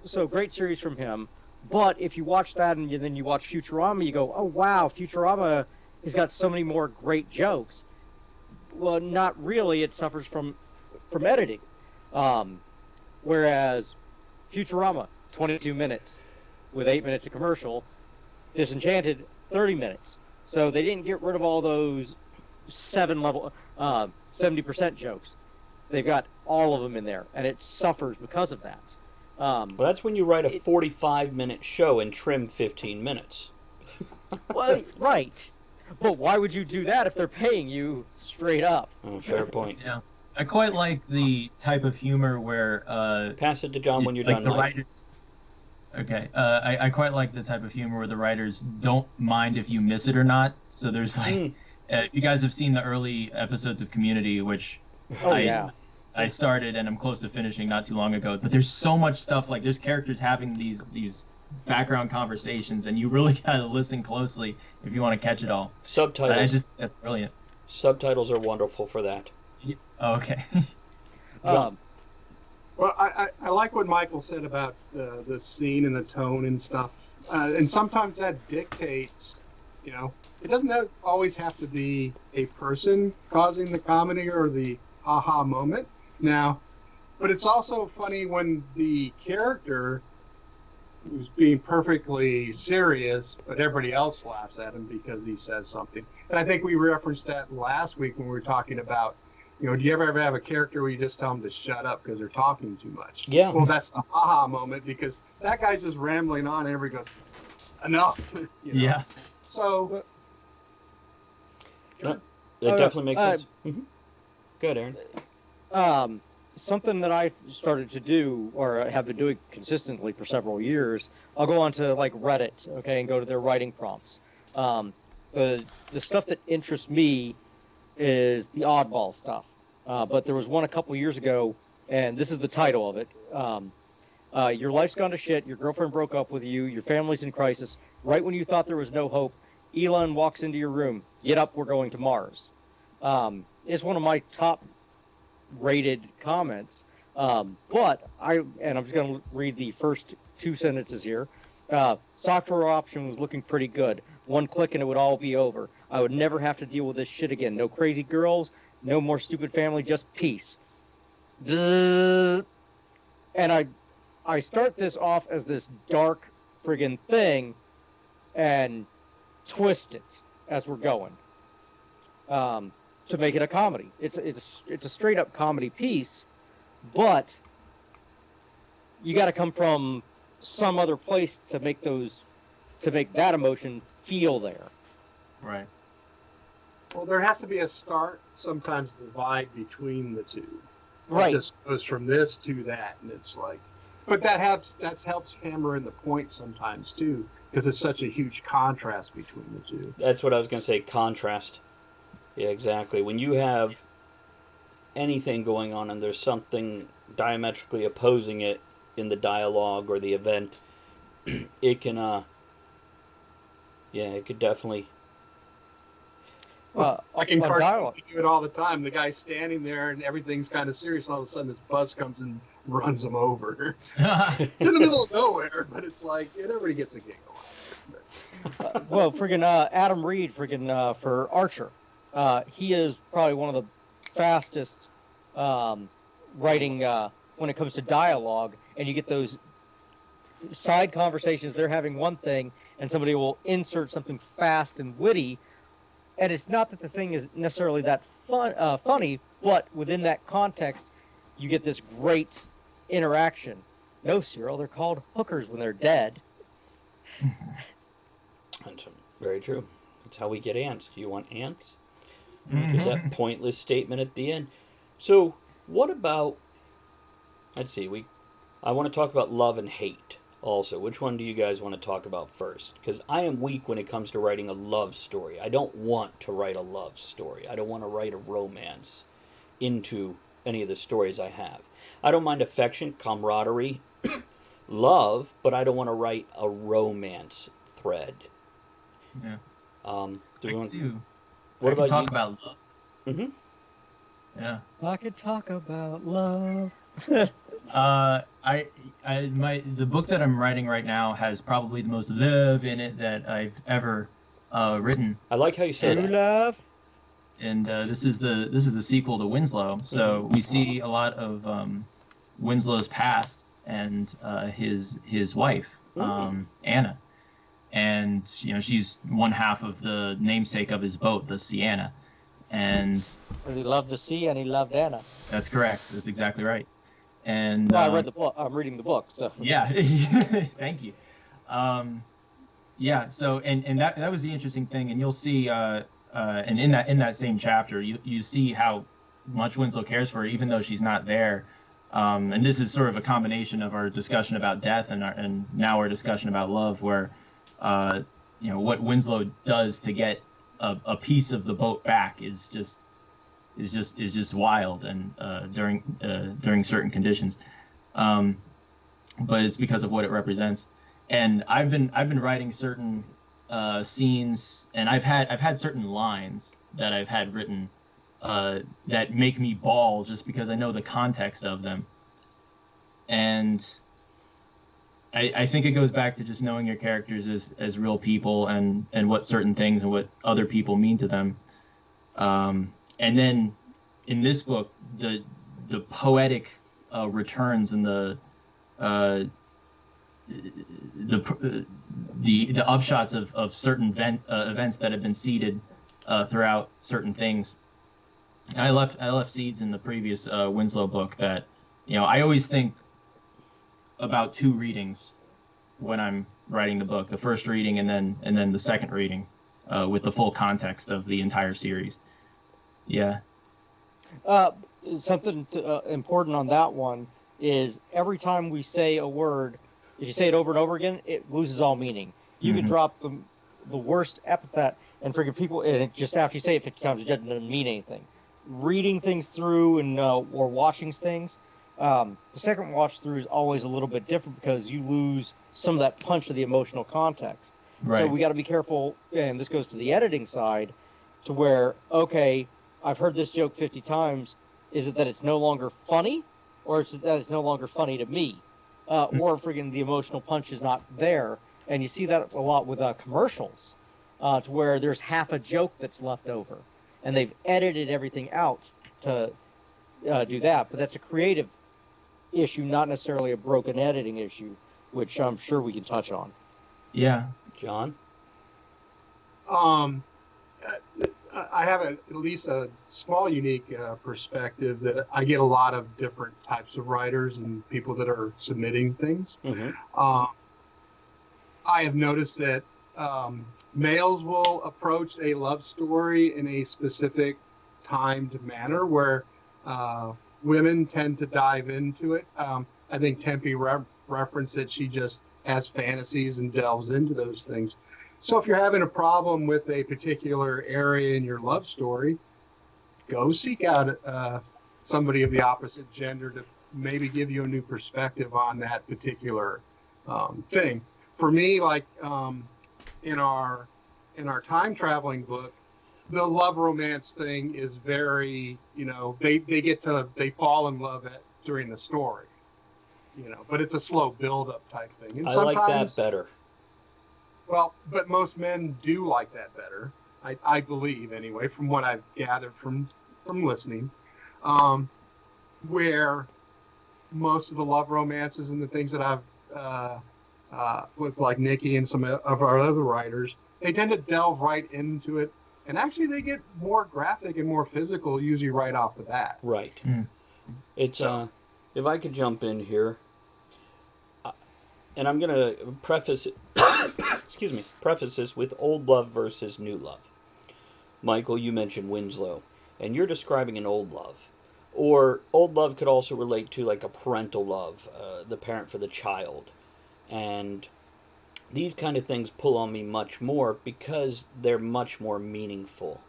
so great series from him. But if you watch that and then you watch Futurama, you go, oh wow, Futurama has got so many more great jokes. Well, not really. It suffers from editing. Whereas Futurama, 22 minutes with 8 minutes of commercial. Disenchanted, 30 minutes. So they didn't get rid of all those 70% jokes. They've got all of them in there, and it suffers because of that. Well, that's when you write a 45-minute show and trim 15 minutes. Well, right. But why would you do that if they're paying you straight up? Oh, fair point. Yeah. I quite like the type of humor where Pass it to John when you're like done, the Mike. writers. Okay. I quite like the type of humor where the writers don't mind if you miss it or not. So there's like, if you guys have seen the early episodes of Community, which I started and I'm close to finishing not too long ago. But there's so much stuff, like there's characters having these background conversations, and you really gotta listen closely if you want to catch it all. Subtitles. That's brilliant. Subtitles are wonderful for that. Yeah. Okay. John. Well, I like what Michael said about the scene and the tone and stuff. And sometimes that dictates, it doesn't always have to be a person causing the comedy or the aha moment now. But it's also funny when the character who's being perfectly serious, but everybody else laughs at him because he says something. And I think we referenced that last week when we were talking about, do you ever have a character where you just tell them to shut up because they're talking too much? Yeah. Well, that's the aha moment because that guy's just rambling on and everybody goes, enough. Yeah. So. That definitely makes sense. Go ahead, Aaron. Something that I started to do, or have been doing consistently for several years, I'll go on to like Reddit, okay, and go to their writing prompts. The stuff that interests me is the oddball stuff. But there was one a couple years ago, and this is the title of it. Your life's gone to shit, your girlfriend broke up with you, your family's in crisis. Right when you thought there was no hope, Elon walks into your room. Get up, we're going to Mars. It's one of my top rated comments. But I'm just going to read the first two sentences here. Software option was looking pretty good. One click and it would all be over. I would never have to deal with this shit again. No crazy girls, no more stupid family, just peace. And I start this off as this dark friggin' thing and twist it as we're going to make it a comedy. It's a straight up comedy piece, but you got to come from some other place to make that emotion feel there. Right. Well, there has to be a start, sometimes divide between the two. Right. It just goes from this to that, and it's like, but that helps hammer in the point sometimes too, because it's such a huge contrast between the two. That's what I was going to say, contrast. Yeah, exactly. When you have anything going on and there's something diametrically opposing it in the dialogue or the event, it can, it could definitely. Like in cartoons, dialogue. you do it all the time. The guy's standing there and everything's kind of serious, and all of a sudden this bus comes and runs him over. It's in the middle of nowhere, but it's like everybody gets a giggle. Well, friggin' Adam Reed, for Archer. He is probably one of the fastest writing when it comes to dialogue, and you get those side conversations. They're having one thing, and somebody will insert something fast and witty, and it's not that the thing is necessarily that funny, but within that context, you get this great interaction. No, Cyril, they're called hookers when they're dead. That's very true. That's how we get ants. Do you want ants? There's that pointless statement at the end. So, what about? Let's see. I want to talk about love and hate also. Which one do you guys want to talk about first? Because I am weak when it comes to writing a love story. I don't want to write a love story. I don't want to write a romance into any of the stories I have. I don't mind affection, camaraderie, love, but I don't want to write a romance thread. Yeah. What about talk you? about love. Mm-hmm. Yeah. I could talk about love. The book that I'm writing right now has probably the most love in it that I've ever written. I like how you say True that. love. And this is the sequel to Winslow. So we see a lot of Winslow's past and his wife, Anna. And she's one half of the namesake of his boat, the Sienna. And And he loved the sea, and he loved Anna. that's correct. That's exactly right. And Well, I read the book. I'm reading the book, so. yeah, thank you. Yeah. So and that was the interesting thing, and you'll see. And in that same chapter, you see how much Winslow cares for her, even though she's not there. And this is sort of a combination of our discussion about death and now our discussion about love, where what Winslow does to get a piece of the boat back is just wild, and during certain conditions. But it's because of what it represents. And I've been writing certain scenes, and I've had certain lines that I've had written that make me bawl just because I know the context of them. And I think it goes back to just knowing your characters as real people, and what certain things and what other people mean to them. And then in this book, the poetic returns and the upshots of certain events that have been seeded throughout certain things. And I left seeds in the previous Winslow book that I always think about 2 readings when I'm writing the book: the first reading and then the second reading, with the full context of the entire series. Yeah. Something important on that one is every time we say a word, if you say it over and over again, it loses all meaning. You can drop the worst epithet and forget people, and just after you say it 50 times, it doesn't mean anything. Reading things through and or watching things, the second watch through is always a little bit different because you lose some of that punch of the emotional context. Right. So we got to be careful, and this goes to the editing side, to where, okay, I've heard this joke 50 times. Is it that it's no longer funny, or is it that it's no longer funny to me? Or friggin' the emotional punch is not there. And you see that a lot with commercials, to where there's half a joke that's left over. And they've edited everything out to do that. But that's a creative issue, not necessarily a broken editing issue, which I'm sure we can touch on. Yeah. John? I have at least a small unique perspective that I get a lot of different types of writers and people that are submitting things. Mm-hmm. I have noticed that males will approach a love story in a specific timed manner, where women tend to dive into it. I think Tempe referenced that she just has fantasies and delves into those things. So if you're having a problem with a particular area in your love story, go seek out somebody of the opposite gender to maybe give you a new perspective on that particular thing. For me, like in our time traveling book, the love romance thing is very, they fall in love during the story, but it's a slow build up type thing. And I like that better. Well, but most men do like that better. I believe, anyway, from what I've gathered from listening, where most of the love romances and the things that I've with like Nikki and some of our other writers, they tend to delve right into it, and actually they get more graphic and more physical usually right off the bat. Right. It's if I could jump in here, and I'm gonna preface it. Preface this with old love versus new love. Michael, you mentioned Winslow, and you're describing an old love. Or old love could also relate to like a parental love, the parent for the child. And these kind of things pull on me much more because they're much more meaningful.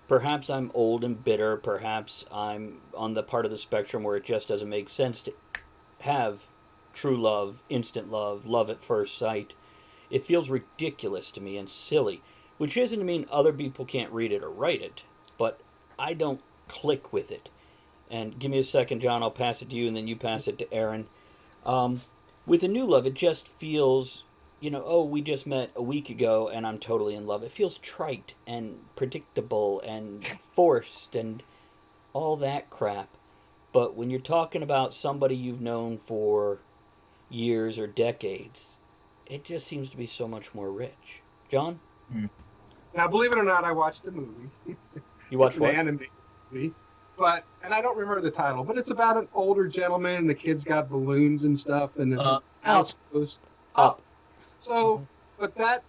Perhaps I'm old and bitter, perhaps I'm on the part of the spectrum where it just doesn't make sense to have true love, instant love, love at first sight. It feels ridiculous to me and silly, which isn't to mean other people can't read it or write it, but I don't click with it. And give me a second, John, I'll pass it to you, and then you pass it to Aaron. With a new love, it just feels, we just met a week ago and I'm totally in love. It feels trite and predictable and forced and all that crap. But when you're talking about somebody you've known for years or decades, it just seems to be so much more rich. John? Now, believe it or not, I watched the movie. You watched It's an what? animated movie, and I don't remember the title, but it's about an older gentleman and the kid's got balloons and stuff, and the house goes Up. So, but that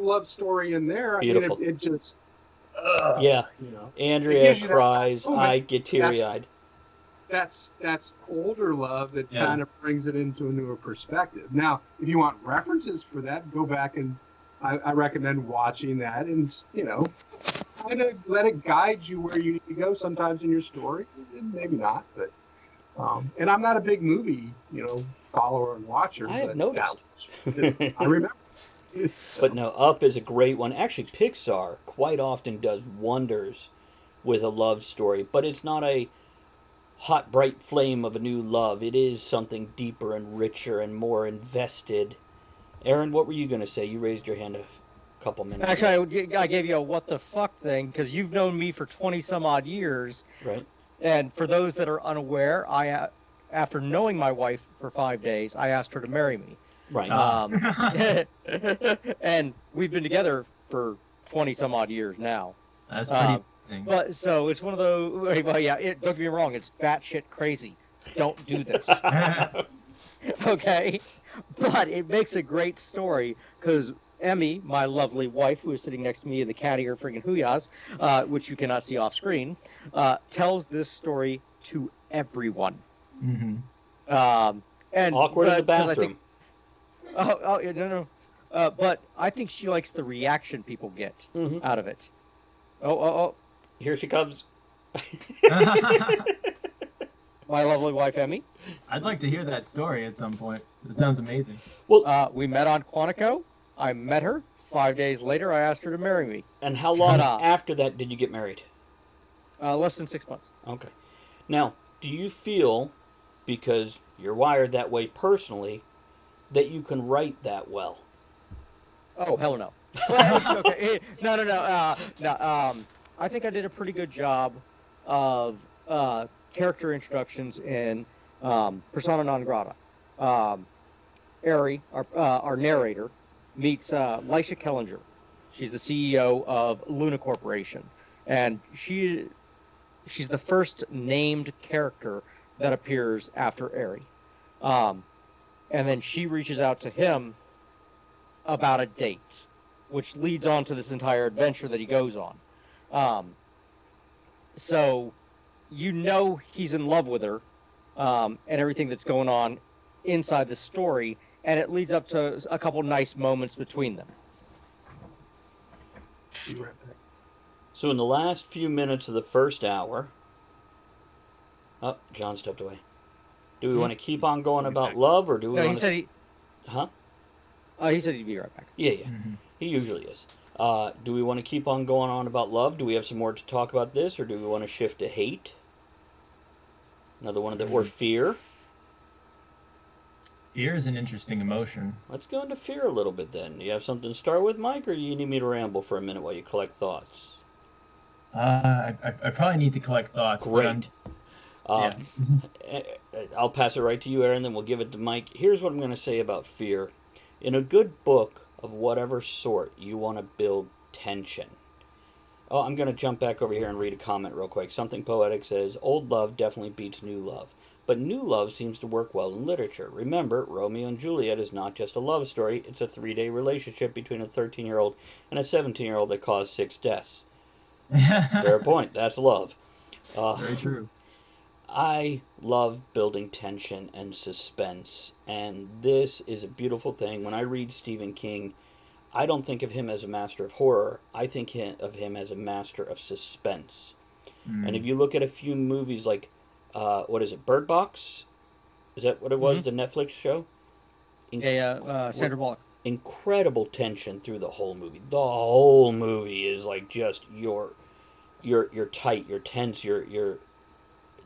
love story in there, Beautiful. I mean, it just, Yeah. you know, it Andrea gives you that cries. moment. I get teary-eyed. That's older love that Yeah. kind of brings it into a newer perspective. Now, if you want references for that, go back and I recommend watching that and kind of let it guide you where you need to go sometimes in your story, and maybe not, but and I'm not a big movie follower and watcher. I have but noticed. I remember. So, But no, Up is a great one. Actually, Pixar quite often does wonders with a love story, but it's not a hot, bright flame of a new love. It is something deeper and richer and more invested. Aaron, what were you going to say? You raised your hand a couple minutes ago. Actually, I gave you a what the fuck thing because you've known me for 20 some odd years. Right? And for those that are unaware, after knowing my wife for 5 days, I asked her to marry me. Right. And we've been together for 20 some odd years now. That's pretty amazing. But so it's one of those. Well, yeah. Don't get me wrong. It's batshit crazy. Don't do this. Okay. But it makes a great story because Emmy, my lovely wife, who is sitting next to me in the cat ear friggin' hoo-yahs, which you cannot see off screen, tells this story to everyone. Mm-hmm. And Awkward in the 'cause I bathroom. think- yeah, no. But I think she likes the reaction people get Mhm. out of it. Oh. Here she comes. My lovely wife, Emmy. I'd like to hear that story at some point. It sounds amazing. Well, We met on Quantico. I met her. 5 days later, I asked her to marry me. and how long Ta-da. after that did you get married? Less than 6 months. Okay. Now, do you feel, because you're wired that way personally, that you can write that well? Oh, hell no. Okay. No. No. I think I did a pretty good job of character introductions in Persona non grata. Ari, our narrator, meets Lisha Kellinger. She's the CEO of Luna Corporation, and she's the first named character that appears after Ari. And then she reaches out to him about a date, which leads on to this entire adventure that he goes on. So he's in love with her, and everything that's going on inside the story, and it leads up to a couple nice moments between them. be right back. So in the last few minutes of the first hour... Oh, John stepped away. Do we want to keep on going about love, or do we No, want he said to... Huh? he said he'd be right back. Yeah. Mm-hmm. He usually is. Do we want to keep on going on about love? Do we have some more to talk about this, or do we want to shift to hate? Another one of the... Or fear? Fear is an interesting emotion. Let's go into fear a little bit then. Do you have something to start with, Mike, or you need me to ramble for a minute while you collect thoughts? I probably need to collect thoughts. but I'm- Great. yeah. I'll pass it right to you, Aaron, then we'll give it to Mike. Here's what I'm going to say about fear. In a good book of whatever sort, you want to build tension. Oh, I'm going to jump back over here and read a comment real quick. Something Poetic says, old love definitely beats new love. But new love seems to work well in literature. Remember, Romeo and Juliet is not just a love story. It's a 3-day relationship between a 13-year-old and a 17-year-old that caused 6 deaths. Fair point. That's love. Very true. I love building tension and suspense, and this is a beautiful thing. When I read Stephen King, I don't think of him as a master of horror. I think of him as a master of suspense. And if you look at a few movies like, what is it, Bird Box? Is that what it was, the Netflix show? Sandra Bullock. Incredible tension through the whole movie. The whole movie is like just you're tight, you're tense, you're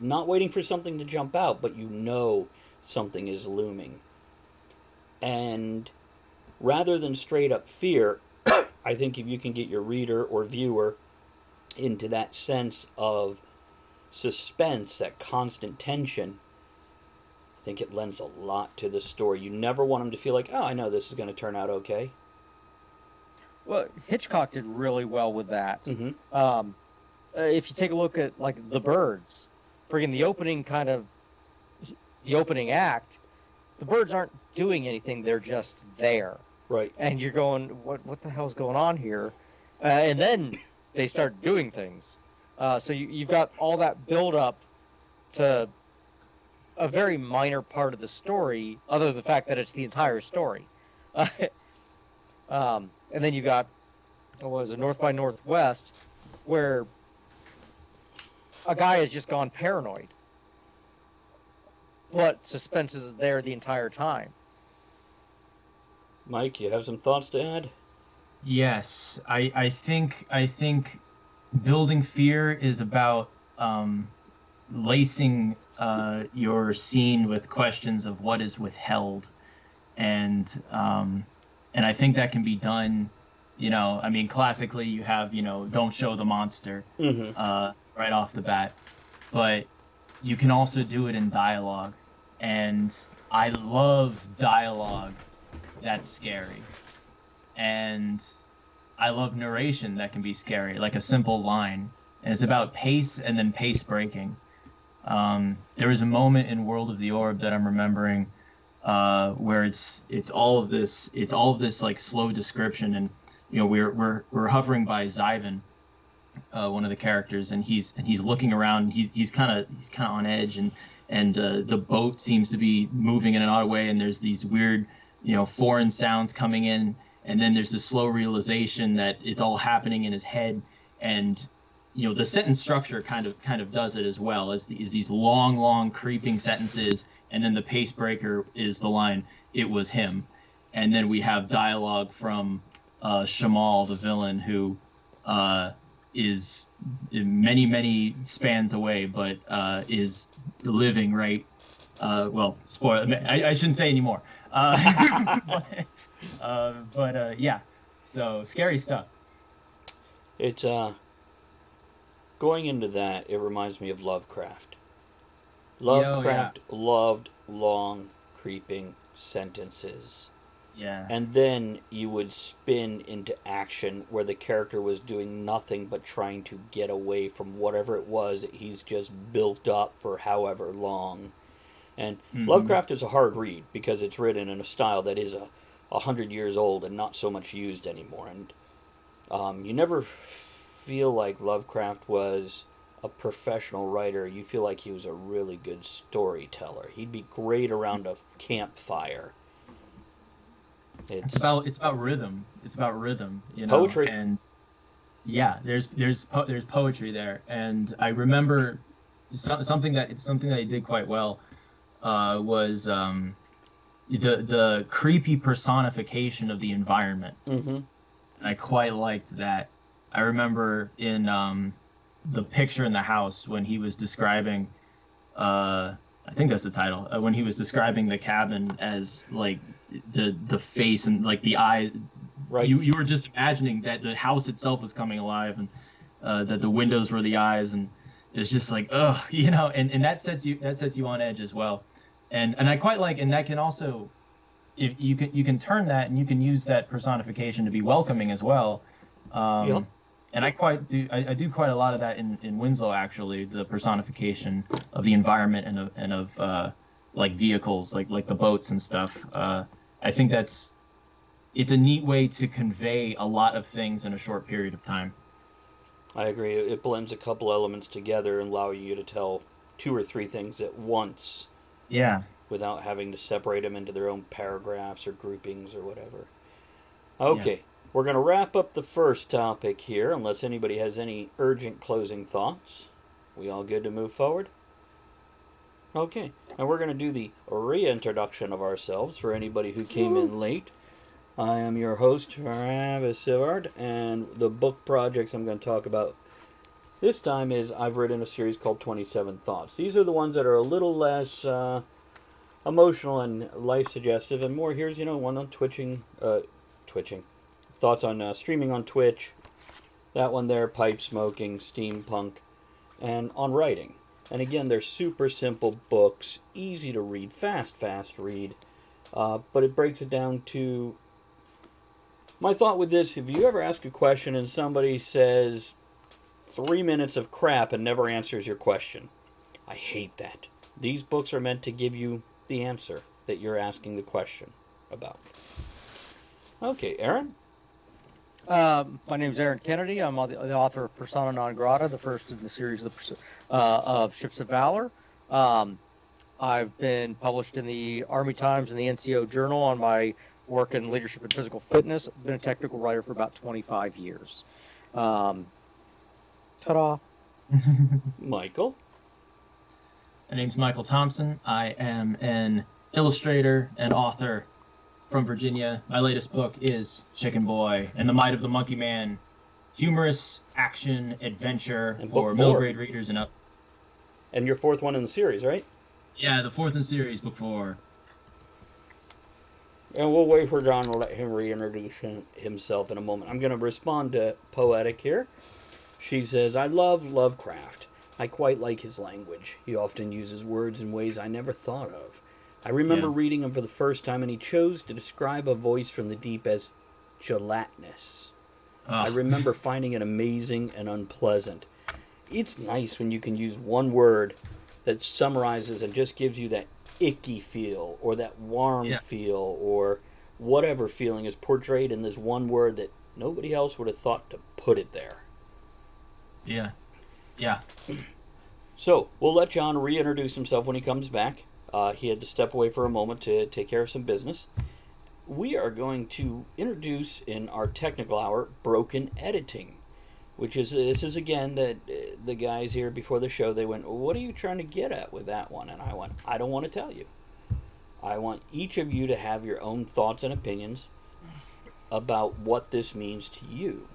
not waiting for something to jump out, but you know something is looming. And rather than straight up fear, I think if you can get your reader or viewer into that sense of suspense, that constant tension, I think it lends a lot to the story. You never want them to feel like, oh, I know this is going to turn out okay. Well, Hitchcock did really well with that. Mm-hmm. if you take a look at like the birds, friggin' the opening act, the birds aren't doing anything; they're just there. Right. And you're going, what the hell's going on here? And then they start doing things. So you've got all that build up to a very minor part of the story, other than the fact that it's the entire story. And then you got, what was it, North by Northwest, where a guy has just gone paranoid. But suspense is there the entire time. Mike, you have some thoughts to add? Yes, I think building fear is about lacing your scene with questions of what is withheld, and I think that can be done. I mean, classically, you have don't show the monster Mm-hmm. right off the bat, but you can also do it in dialogue, and I love dialogue that's scary, and I love narration that can be scary, like a simple line. And it's about pace and then pace breaking. There was a moment in World of the Orb that I'm remembering where it's all of this like slow description, and we're hovering by Zyvan, one of the characters, and he's looking around. He's kind of on edge, and the boat seems to be moving in an odd way, and there's these weird foreign sounds coming in, and then there's this slow realization that it's all happening in his head, and the sentence structure kind of does it as well as these long creeping sentences, and then the pace breaker is the line, "It was him," and then we have dialogue from Shamal, the villain, who is many spans away, but is living right. Well, spoil. I shouldn't say anymore. But yeah, so scary stuff. It's going into that, it reminds me of Lovecraft. Lovecraft loved long, creeping sentences. Yeah. And then you would spin into action where the character was doing nothing but trying to get away from whatever it was that he's just built up for however long. And Lovecraft is a hard read because it's written in a style that is 100 years old and not so much used anymore. And you never feel like Lovecraft was a professional writer. You feel like he was a really good storyteller. He'd be great around a campfire. It's about rhythm. It's about rhythm. Poetry. And yeah, there's poetry there. And I remember something that he did quite well was the creepy personification of the environment. Mm-hmm. And I quite liked that. I remember in the picture in the house when he was describing, I think that's the title, when he was describing the cabin as like the face and like the eye. Right. You were just imagining that the house itself was coming alive, and that the windows were the eyes, and it's just like and that sets you on edge as well. And I quite like, and that can also, if you can turn that and you can use that personification to be welcoming as well. Yep. And I do quite a lot of that in Winslow, actually, the personification of the environment and of like vehicles, like the boats and stuff. I think it's a neat way to convey a lot of things in a short period of time. I agree. It blends a couple elements together and allow you to tell 2 or 3 things at once. Yeah. Without having to separate them into their own paragraphs or groupings or whatever. Okay. Yeah. We're going to wrap up the first topic here, unless anybody has any urgent closing thoughts. We all good to move forward? Okay. And we're going to do the reintroduction of ourselves for anybody who came in late. I am your host, Travis Sivart, and the book projects I'm going to talk about this time is I've written a series called 27 Thoughts. These are the ones that are a little less emotional and life-suggestive, and more, here's, one on twitching. Thoughts on streaming on Twitch. That one there, pipe smoking, steampunk, and on writing. And again, they're super simple books, easy to read, fast read. But it breaks it down to... My thought with this, if you ever ask a question and somebody says 3 minutes of crap and never answers your question. I hate that. These books are meant to give you the answer that you're asking the question about. Okay, Aaron? My name is Aaron Kennedy. I'm the author of Persona Non Grata, the first in the series of Ships of Valor. I've been published in the Army Times and the NCO Journal on my work in leadership and physical fitness. I've been a technical writer for about 25 years. Ta-da! Michael? My name's Michael Thompson. I am an illustrator and author from Virginia. My latest book is Chicken Boy and the Might of the Monkey Man. Humorous action adventure And for book middle 4. grade readers and up. And your 4th one in the series, right? Yeah, the 4th in series, book 4. And we'll wait for John to let him reintroduce himself in a moment. I'm going to respond to Poetic here. She says, I love Lovecraft. I quite like his language. He often uses words in ways I never thought of. I remember reading him for the first time, and he chose to describe a voice from the deep as gelatinous. I remember finding it amazing and unpleasant. It's nice when you can use one word that summarizes and just gives you that icky feel or that warm feel or whatever feeling is portrayed in this one word that nobody else would have thought to put it there. Yeah. So, we'll let John reintroduce himself when he comes back. He had to step away for a moment to take care of some business. We are going to introduce in our technical hour broken editing, which is, this is again that the guys here before the show, they went, what are you trying to get at with that one? And I went, I don't want to tell you. I want each of you to have your own thoughts and opinions about what this means to you.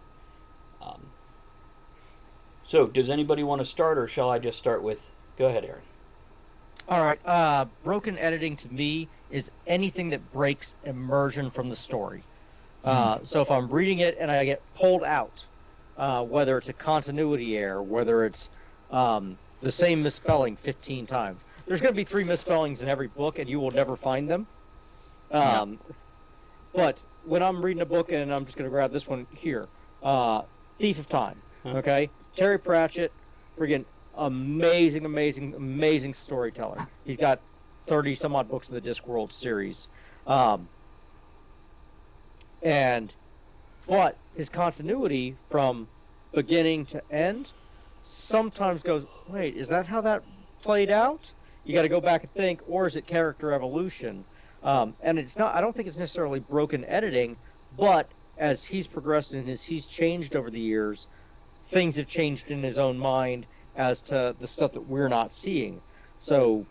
So, does anybody want to start, or shall I just start with... Go ahead, Aaron. All right. Broken editing to me is anything that breaks immersion from the story. So if I'm reading it and I get pulled out, whether it's a continuity error, whether it's the same misspelling 15 times. There's going to be 3 misspellings in every book, and you will never find them. But when I'm reading a book, and I'm just going to grab this one here, Thief of Time, okay? Terry Pratchett, friggin' amazing storyteller. He's got 30 some odd books in the Discworld series. But his continuity from beginning to end sometimes goes, wait, is that how that played out? You got to go back and think, or is it character evolution? And it's not, I don't think it's necessarily broken editing, but as he's progressed and as he's changed over the years, things have changed in his own mind as to the stuff that we're not seeing. So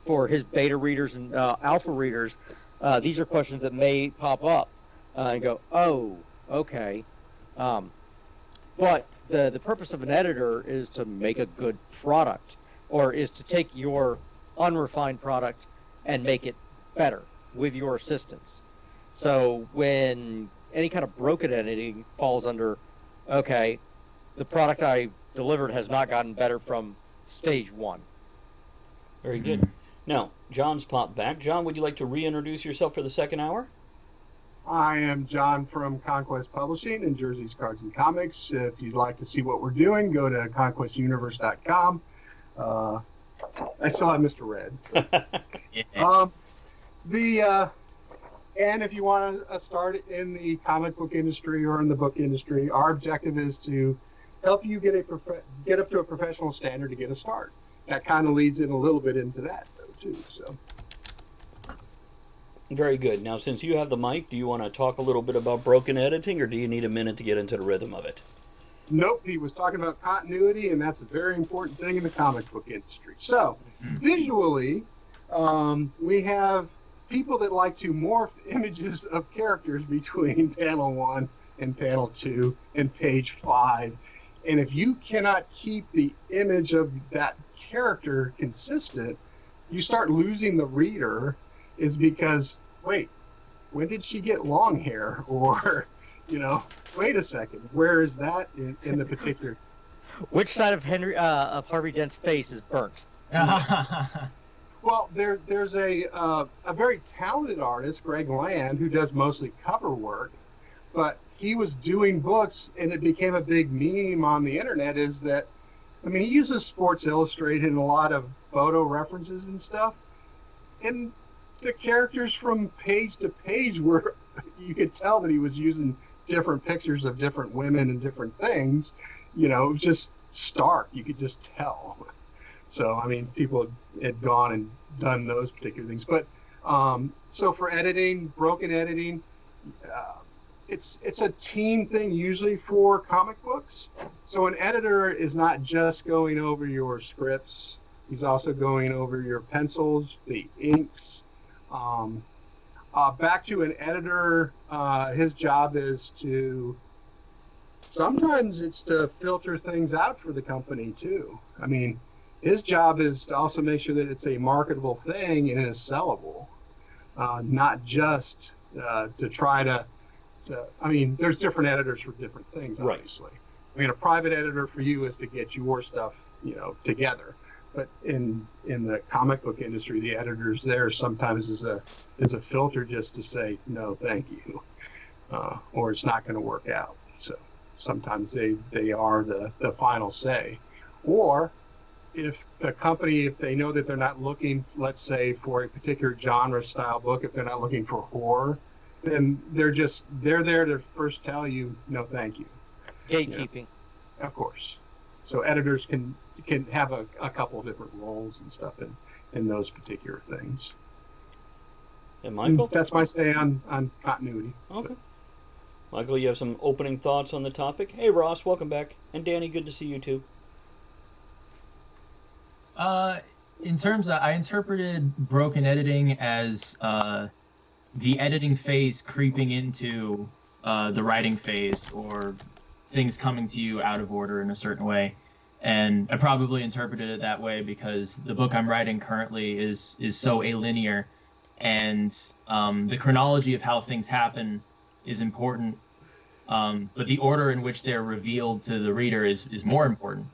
for his beta readers and alpha readers, these are questions that may pop up and go, oh, okay. But the purpose of an editor is to make a good product, or is to take your unrefined product and make it better with your assistance. So when any kind of broken editing falls under, okay, the product I delivered has not gotten better from stage 1. Very good. Now, John's popped back. John, would you like to reintroduce yourself for the second hour? I am John from Conquest Publishing and Jersey's Cards and Comics. If you'd like to see what we're doing, go to conquestuniverse.com. I still have Mr. Red. And if you want to start in the comic book industry or in the book industry, our objective is to help you get up to a professional standard to get a start. That kind of leads in a little bit into that, though, too. So. Very good. Now, since you have the mic, do you want to talk a little bit about broken editing, or do you need a minute to get into the rhythm of it? Nope, he was talking about continuity, and that's a very important thing in the comic book industry. So, visually, we have people that like to morph images of characters between panel 1 and panel 2 and page 5. And if you cannot keep the image of that character consistent, you start losing the reader, is because, wait, when did she get long hair? Or, wait a second, where is that in the particular? Which side of Harvey Dent's face is burnt? Well, there's a very talented artist, Greg Land, who does mostly cover work, but he was doing books, and it became a big meme on the internet. Is that, I mean, he uses Sports Illustrated and a lot of photo references and stuff, and the characters from page to page were, you could tell that he was using different pictures of different women and different things. You know, it was just stark. You could just tell. So, I mean, people had gone and done those particular things. But so for editing, broken editing, it's a team thing usually for comic books. So an editor is not just going over your scripts. He's also going over your pencils, the inks. Back to an editor, his job is to, sometimes it's to filter things out for the company too. I mean, his job is to also make sure that it's a marketable thing and is sellable, not just to try to, I mean, there's different editors for different things, obviously. Right. I mean, a private editor for you is to get your stuff, you know, together. But in the comic book industry, the editors there sometimes is a filter just to say, no, thank you, or it's not going to work out. So sometimes they are the final say. Or if the company, if they know that they're not looking, let's say, for a particular genre style book, if they're not looking for horror, then they're there to first tell you, no, thank you. Gatekeeping. You know, of course. So editors can have a couple of different roles and stuff in those particular things. And Michael? That's my say on continuity. Okay. But Michael, you have some opening thoughts on the topic? Hey, Ross, welcome back. And Danny, good to see you too. In terms of, I interpreted broken editing as the editing phase creeping into the writing phase, or things coming to you out of order in a certain way. And I probably interpreted it that way because the book I'm writing currently is so alinear, and the chronology of how things happen is important, but the order in which they're revealed to the reader is more important.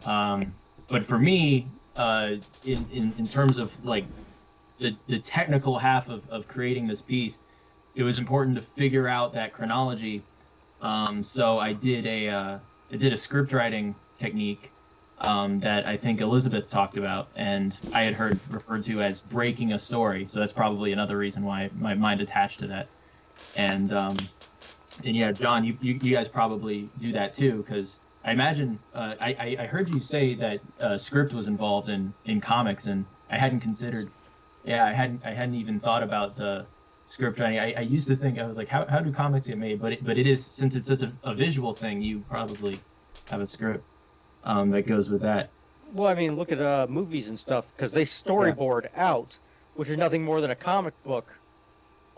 But for me, in terms of like the technical half of creating this piece, it was important to figure out that chronology. So I did a script writing technique that I think Elizabeth talked about, and I had heard referred to as breaking a story. So that's probably another reason why my mind attached to that. And yeah, John, you guys probably do that too, because I imagine I heard you say that script was involved in comics, and I hadn't considered. Yeah, I hadn't even thought about the script writing. I used to think, I was like, how do comics get made? But it is, since it's such a visual thing, you probably have a script that goes with that. Well, I mean, look at movies and stuff, because they storyboard out, which is nothing more than a comic book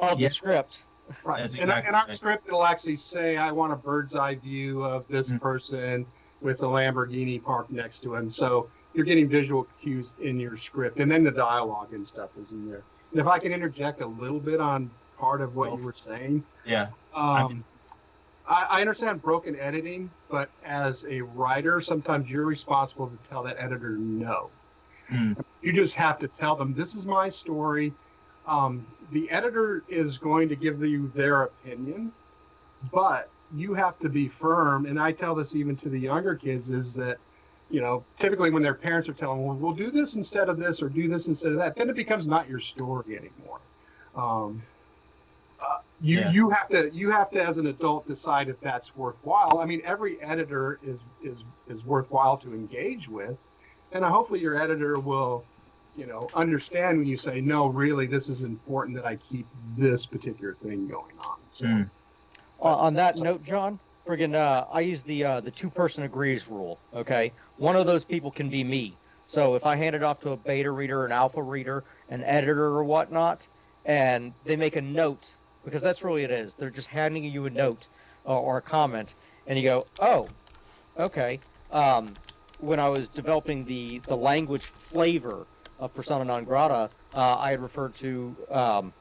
of the script. Right. That's In our exactly script, it'll actually say, I want a bird's eye view of this person with a Lamborghini parked next to him. So you're getting visual cues in your script, and then the dialogue and stuff is in there. And if I can interject a little bit on part of what you were saying. Yeah. I understand broken editing, but as a writer, sometimes you're responsible to tell that editor no. You just have to tell them, this is my story. The editor is going to give you their opinion, but you have to be firm. And I tell this even to the younger kids, is that, you know, typically when their parents are telling them, well, we'll do this instead of this or do this instead of that, then it becomes not your story anymore. You have to, as an adult, decide if that's worthwhile. I mean, every editor is worthwhile to engage with, and hopefully your editor will, you know, understand when you say, no, really, this is important that I keep this particular thing going on. So, on that note, John, I use the two-person agrees rule. Okay, one of those people can be me. So if I hand it off to a beta reader, an alpha reader, an editor, or whatnot, and they make a note, because that's really it is. They're just handing you a note or a comment, and you go, oh, okay. When I was developing the language flavor of Persona non grata, I had referred to Lisha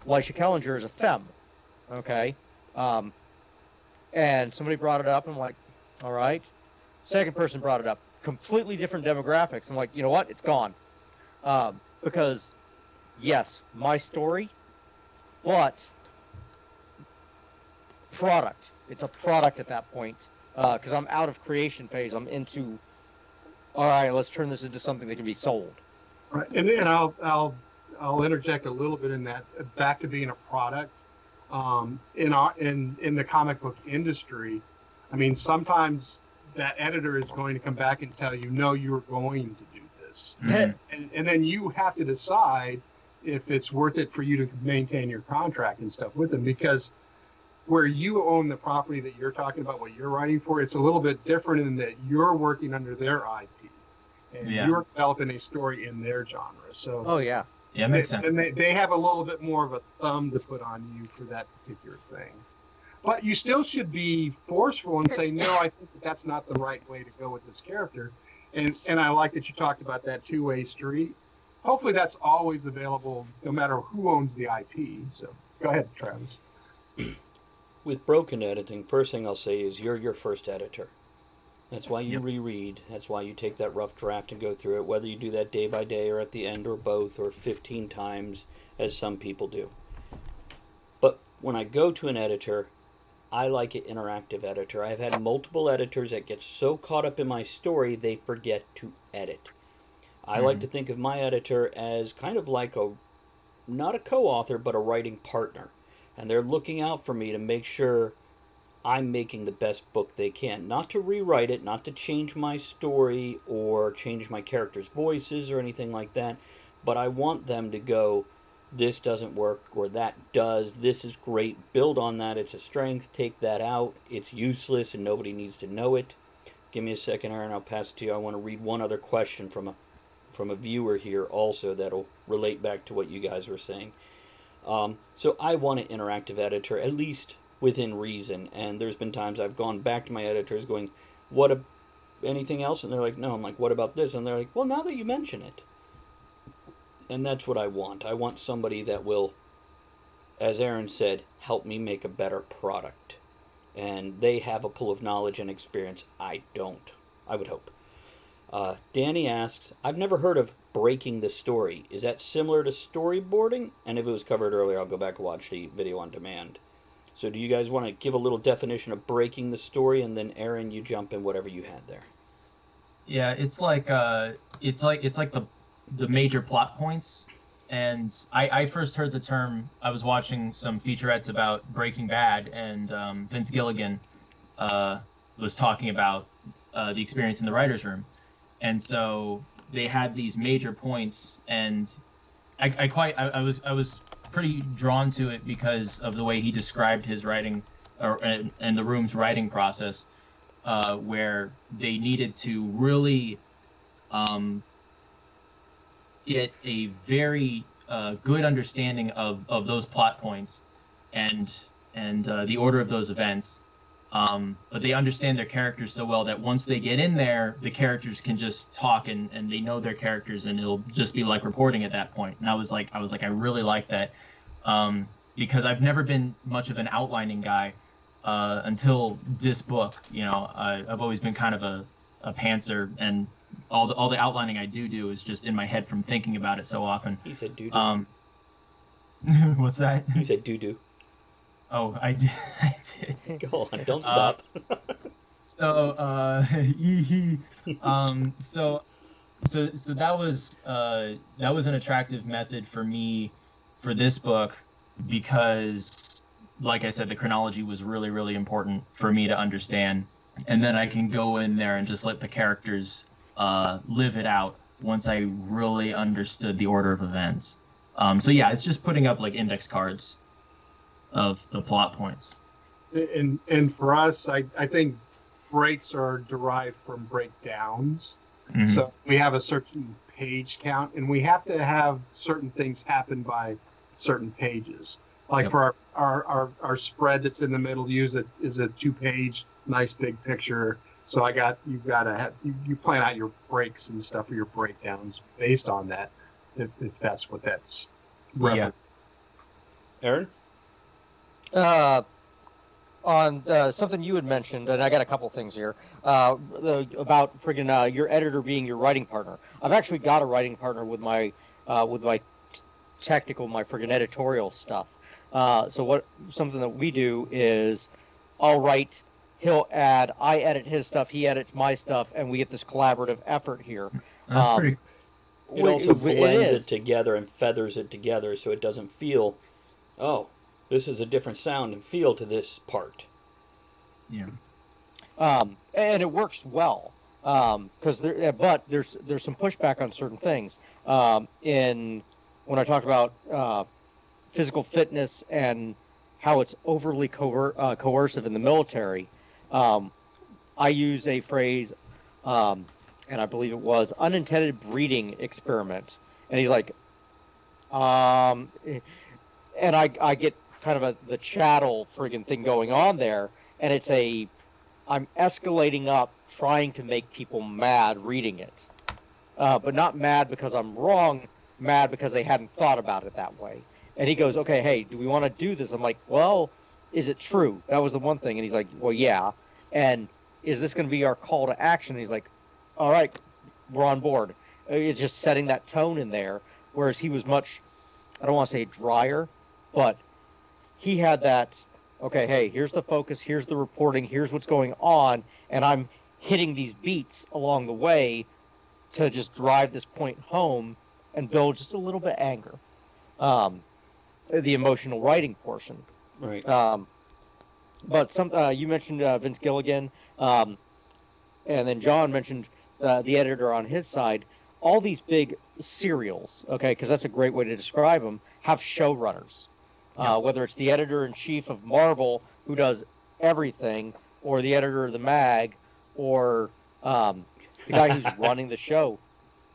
Kellinger as a femme. Okay. And somebody brought it up, and I'm like, all right. Second person brought it up. Completely different demographics. I'm like, you know what? It's gone. Because, yes, my story, but product. It's a product at that point, because I'm out of creation phase. I'm into, all right, let's turn this into something that can be sold. Right, and I'll interject a little bit in that, back to being a product. In the comic book industry, I mean, sometimes that editor is going to come back and tell you, no, you're going to do this, and then you have to decide if it's worth it for you to maintain your contract and stuff with them, because where you own the property that you're talking about, what you're writing for, it's a little bit different in that you're working under their IP and you're developing a story in their genre. So, oh yeah, yeah, makes sense. And they have a little bit more of a thumb to put on you for that particular thing. But you still should be forceful and say, no, I think that's not the right way to go with this character. And I like that you talked about that two-way street. Hopefully that's always available no matter who owns the IP. So go ahead, Travis. With broken editing, first thing I'll say is you're your first editor. That's why you reread. That's why you take that rough draft and go through it, whether you do that day by day or at the end or both or 15 times, as some people do. But when I go to an editor, I like an interactive editor. I've had multiple editors that get so caught up in my story they forget to edit. I like to think of my editor as kind of like not a co-author, but a writing partner. And they're looking out for me to make sure I'm making the best book they can. Not to rewrite it, not to change my story or change my characters' voices or anything like that, but I want them to go, this doesn't work, or that does, this is great, build on that, it's a strength, take that out, it's useless and nobody needs to know it. Give me a second, Aaron, I'll pass it to you. I want to read one other question from a viewer here also that'll relate back to what you guys were saying. So I want an interactive editor, at least within reason. And there's been times I've gone back to my editors going, anything else? And they're like, no. I'm like, what about this? And they're like, well, now that you mention it. And that's what I want. I want somebody that will, as Aaron said, help me make a better product. And they have a pool of knowledge and experience I don't. I would hope. Danny asks, I've never heard of breaking the story. Is that similar to storyboarding? And if it was covered earlier, I'll go back and watch the video on demand. So do you guys want to give a little definition of breaking the story, and then Aaron, you jump in whatever you had there? Yeah, it's like the major plot points. And I first heard the term, I was watching some featurettes about Breaking Bad, and Vince Gilligan was talking about the experience in the writer's room. And so they had these major points, and I was pretty drawn to it because of the way he described his writing and the room's writing process, where they needed to really get a very good understanding of those plot points and the order of those events. But they understand their characters so well that once they get in there, the characters can just talk and they know their characters, and it'll just be like reporting at that point. And I was like, I really like that, because I've never been much of an outlining guy until this book. You know, I've always been kind of a pantser, and all the outlining I do is just in my head from thinking about it so often. You said doo-doo. What's that? You said doo-doo. Oh, I did. Go on, don't stop. So that was an attractive method for me for this book, because, like I said, the chronology was really, really important for me to understand, and then I can go in there and just let the characters live it out once I really understood the order of events. So yeah, it's just putting up like index cards of the plot points. And for us, I think breaks are derived from breakdowns. Mm-hmm. So we have a certain page count, and we have to have certain things happen by certain pages. Like for our spread that's in the middle, is a 2-page nice big picture. So you've got to have you plan out your breaks and stuff for your breakdowns based on that, if that's what that's. Yeah. Aaron? On something you had mentioned, and I got a couple things here about friggin' your editor being your writing partner. I've actually got a writing partner with my technical, my friggin' editorial stuff. So something that we do is I'll write, he'll add, I edit his stuff, he edits my stuff, and we get this collaborative effort here. That's pretty. It also blends it is. together and feathers it together so it doesn't feel, oh, this is a different sound and feel to this part. Yeah. And it works well. Because but there's some pushback on certain things. In when I talked about physical fitness and how it's overly coercive in the military, I use a phrase, and I believe it was unintended breeding experiment. And he's like, and I get kind of the chattel friggin' thing going on there, and it's I'm escalating up, trying to make people mad reading it, but not mad because I'm wrong, mad because they hadn't thought about it that way. And he goes, okay, hey, do we want to do this? I'm like, well, is it true? That was the one thing. And he's like, well, yeah. And is this going to be our call to action? And he's like, all right, we're on board. It's just setting that tone in there. Whereas he was much, I don't want to say drier, but he had that, okay, hey, here's the focus, here's the reporting, here's what's going on, and I'm hitting these beats along the way to just drive this point home and build just a little bit of anger. The emotional writing portion. Right. But you mentioned Vince Gilligan, and then John mentioned the editor on his side. All these big serials, okay, because that's a great way to describe them, have showrunners. Whether it's the editor-in-chief of Marvel, who does everything, or the editor of the mag, or the guy who's running the show.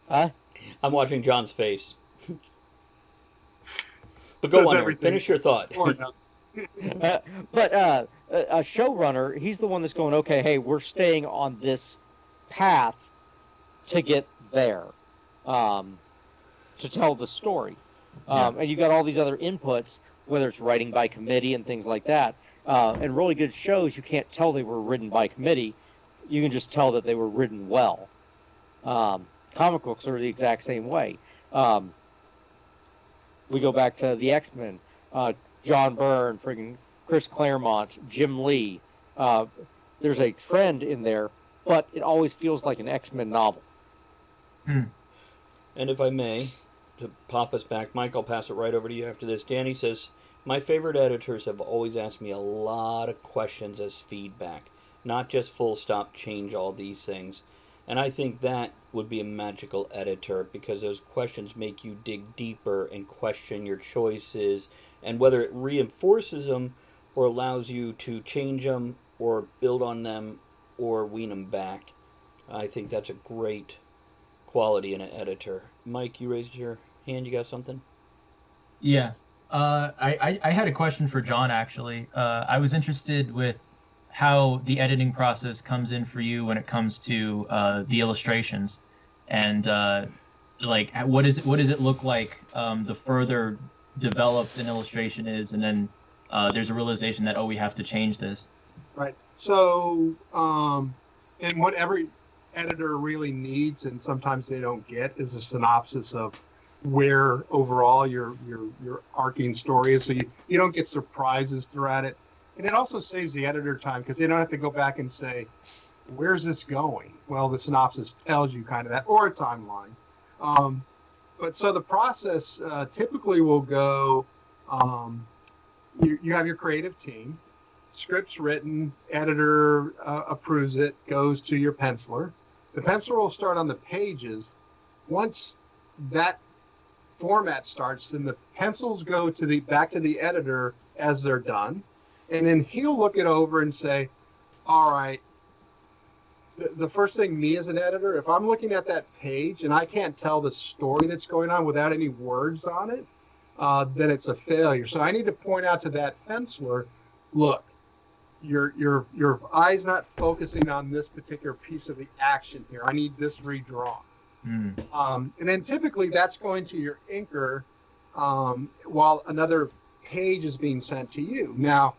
Huh? I'm watching John's face. But go Does on, Aaron. everything. Finish your thought. Or no. But a showrunner, he's the one that's going, okay, hey, we're staying on this path to get there, to tell the story. And you've got all these other inputs, whether it's writing by committee and things like that. And really good shows, you can't tell they were written by committee. You can just tell that they were written well. Comic books are the exact same way. We go back to the X-Men, John Byrne, friggin' Chris Claremont, Jim Lee. There's a trend in there, but it always feels like an X-Men novel. And if I may, to pop us back, Mike, I'll pass it right over to you after this. Danny says, my favorite editors have always asked me a lot of questions as feedback, not just full stop, change all these things. And I think that would be a magical editor because those questions make you dig deeper and question your choices and whether it reinforces them or allows you to change them or build on them or wean them back. I think that's a great quality in an editor. Mike, you raised your hand. You got something? Yeah. I had a question for John, actually. I was interested with how the editing process comes in for you when it comes to the illustrations, and like what does it look like the further developed an illustration is, and then there's a realization that, oh, we have to change this. Right. So, and what every editor really needs, and sometimes they don't get, is a synopsis of where overall your arcing story is, so you don't get surprises throughout it. And it also saves the editor time because they don't have to go back and say, where's this going? Well, the synopsis tells you kind of that, or a timeline. But so the process typically will go, you have your creative team, script's written, editor approves it, goes to your penciler. The penciler will start on the pages. Once that format starts, then the pencils go to back to the editor as they're done. And then he'll look it over and say, all right, the first thing, me as an editor, if I'm looking at that page and I can't tell the story that's going on without any words on it, then it's a failure. So I need to point out to that penciler, look, your eye's not focusing on this particular piece of the action here. I need this redrawn. And then typically that's going to your inker while another page is being sent to you. Now,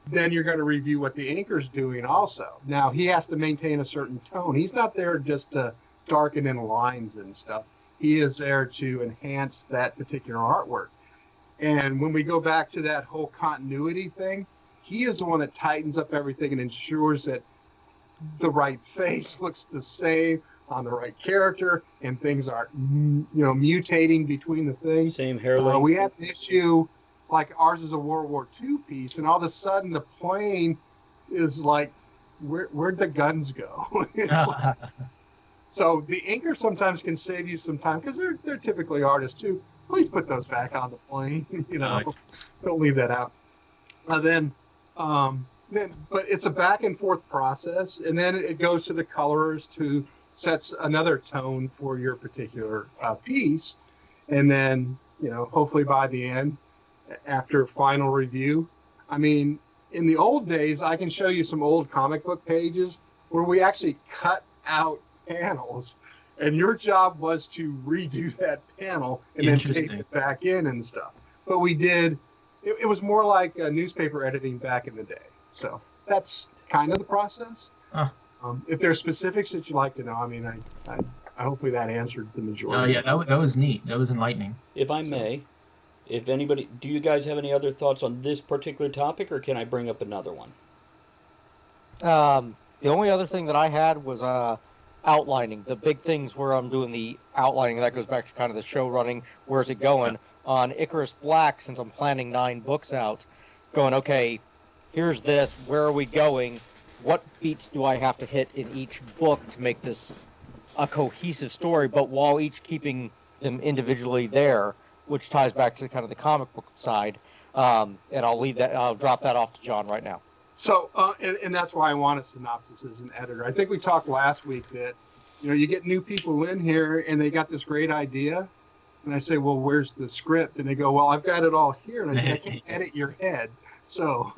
then you're going to review what the inker's doing also. Now, he has to maintain a certain tone. He's not there just to darken in lines and stuff. He is there to enhance that particular artwork. And when we go back to that whole continuity thing, he is the one that tightens up everything and ensures that the right face looks the same on the right character, and things aren't, mutating between the things. Same hair length. We had an issue like ours is a World War II piece, and all of a sudden the plane is like, where'd the guns go? It's like, so the inker sometimes can save you some time because they're typically artists too. Please put those back on the plane. Don't leave that out. But it's a back and forth process, and then it goes to the colorers to sets another tone for your particular piece, and then hopefully by the end, after final review, I mean, in the old days, I can show you some old comic book pages where we actually cut out panels, and your job was to redo that panel and then tape it back in and stuff. But we did. It was more like newspaper editing back in the day. So that's kind of the process. If there's specifics that you'd like to know, I mean, I hopefully that answered the majority. Yeah, that was neat. That was enlightening. If I may, if anybody, do you guys have any other thoughts on this particular topic, or can I bring up another one? The only other thing that I had was outlining. The big things where I'm doing the outlining, that goes back to kind of the show running, where's it going? On Icarus Black, since I'm planning 9 books out, going, okay, here's this, where are we going? What beats do I have to hit in each book to make this a cohesive story, but while each keeping them individually there, which ties back to kind of the comic book side. And I'll drop that off to John right now. So, and that's why I want a synopsis as an editor. I think we talked last week that, you get new people in here and they got this great idea. And I say, well, where's the script? And they go, well, I've got it all here. And I say, I can't edit your head. So,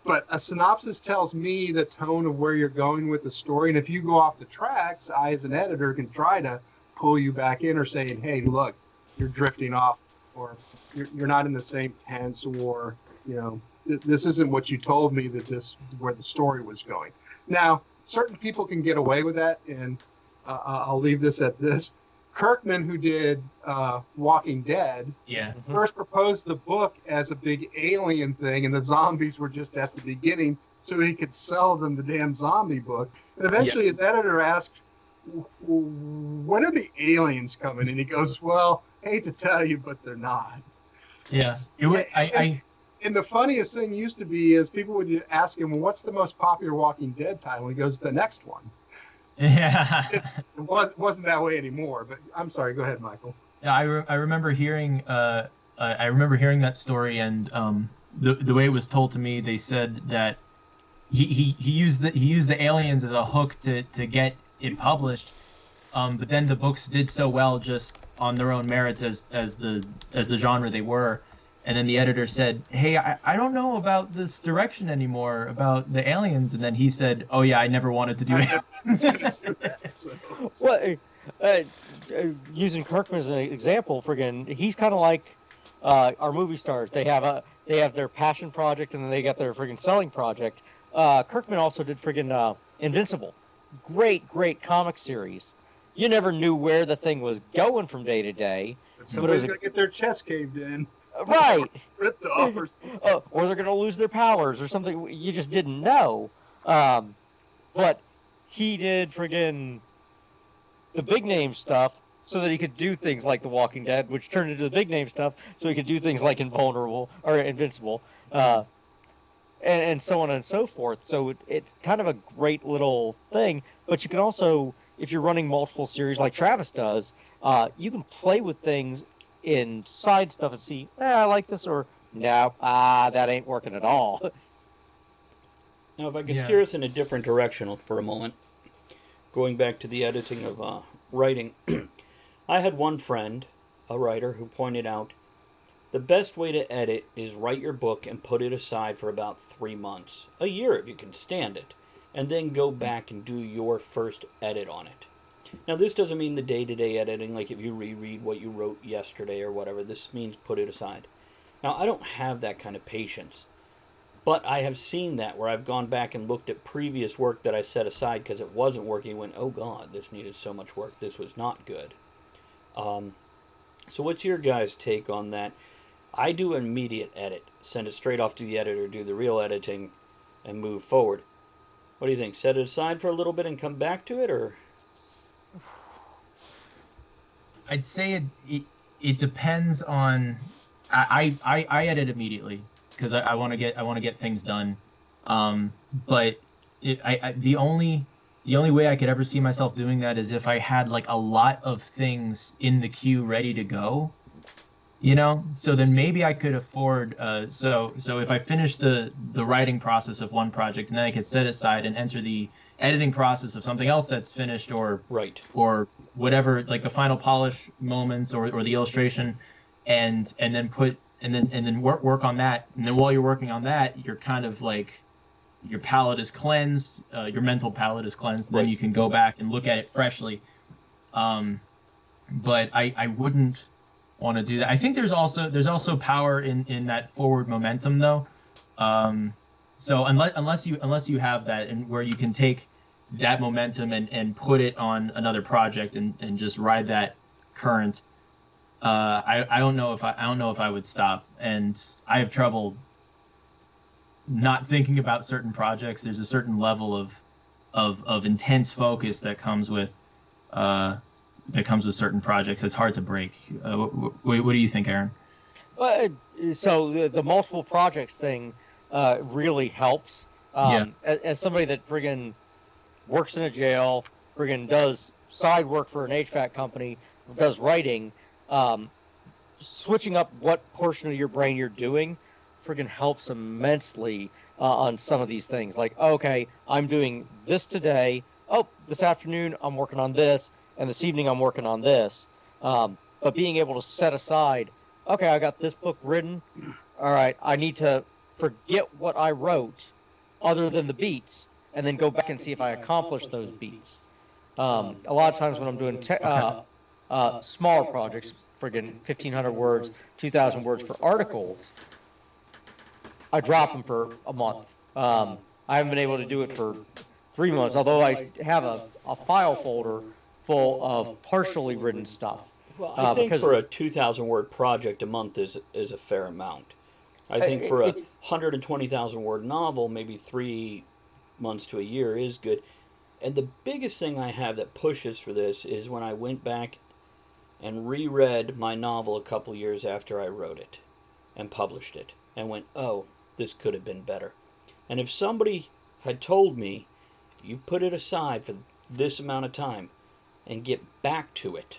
but a synopsis tells me the tone of where you're going with the story. And if you go off the tracks, I, as an editor, can try to pull you back in or saying, hey, look, you're drifting off, or you're not in the same tense, or, this isn't what you told me that this where the story was going. Now, certain people can get away with that, and I'll leave this at this. Kirkman, who did Walking Dead, first proposed the book as a big alien thing, and the zombies were just at the beginning, so he could sell them the damn zombie book. And eventually his editor asked, when are the aliens coming? And he goes, well, hate to tell you, but they're not. Yeah. And the funniest thing used to be is people would ask him, well, what's the most popular Walking Dead title? He goes, the next one. Yeah. It wasn't that way anymore, but I'm sorry. Go ahead, Michael. Yeah, I remember hearing that story, and the way it was told to me, they said that he used the aliens as a hook to get it published, but then the books did so well just on their own merits as the genre they were. And then the editor said, hey, I don't know about this direction anymore, about the aliens. And then he said, oh, yeah, I never wanted to do it. Well, using Kirkman as an example, he's kind of like our movie stars. They have their passion project, and then they got their selling project. Kirkman also did Invincible. Great comic series. You never knew where the thing was going from day to day. Somebody's going to get their chest caved in. Right. Ripped off or they're going to lose their powers or something you just didn't know. But he did the big name stuff so that he could do things like The Walking Dead, which turned into the big name stuff so he could do things like Invincible, and so on and so forth. So it's kind of a great little thing. But you can also, if you're running multiple series like Travis does, you can play with things in side stuff and see, I like this, or no, that ain't working at all. Now, if I could steer us in a different direction for a moment, going back to the editing of writing, I had one friend, a writer, who pointed out the best way to edit is write your book and put it aside for about 3 months, a year if you can stand it, and then go back and do your first edit on it. Now, this doesn't mean the day-to-day editing, like if you reread what you wrote yesterday or whatever. This means put it aside. Now, I don't have that kind of patience, but I have seen that where I've gone back and looked at previous work that I set aside because it wasn't working and went, oh, God, this needed so much work. This was not good. So what's your guys' take on that? I do an immediate edit, send it straight off to the editor, do the real editing, and move forward. What do you think? Set it aside for a little bit and come back to it, or? I'd say it depends on. I edit immediately because I want to get things done. But the only way I could ever see myself doing that is if I had like a lot of things in the queue ready to go. So then maybe I could afford. So if I finish the writing process of one project and then I could set aside and enter the editing process of something else that's finished, or Right. or whatever, like the final polish moments or the illustration, and then work on that. And then while you're working on that, you're kind of like your palette is cleansed, your mental palette is cleansed. Right. Then you can go back and look at it freshly. But I wouldn't want to do that. I think there's also power in that forward momentum though. So unless you have that, and where you can take that momentum and put it on another project and just ride that current, I don't know if I would stop. And I have trouble not thinking about certain projects. There's a certain level of intense focus that comes with certain projects. It's hard to break. What do you think, Aaron? So the multiple projects thing really helps. As somebody that friggin' works in a jail, friggin' does side work for an HVAC company, does writing, switching up what portion of your brain you're doing friggin' helps immensely on some of these things. Like, okay, I'm doing this today. Oh, this afternoon I'm working on this, and this evening I'm working on this. But being able to set aside, okay, I got this book written. All right, I need to forget what I wrote other than the beats, and then go back and see if I accomplished those beats. A lot of times when I'm doing smaller projects, friggin' 1,500 words, 2,000 words for articles, I drop them for a month. I haven't been able to do it for 3 months, although I have a file folder full of partially written stuff. Well, I think for a 2,000 word project, a month is a fair amount. I think for a 120,000 word novel, maybe 3 months to a year is good. And the biggest thing I have that pushes for this is when I went back and reread my novel a couple years after I wrote it and published it and went, oh, this could have been better. And if somebody had told me, you put it aside for this amount of time and get back to it,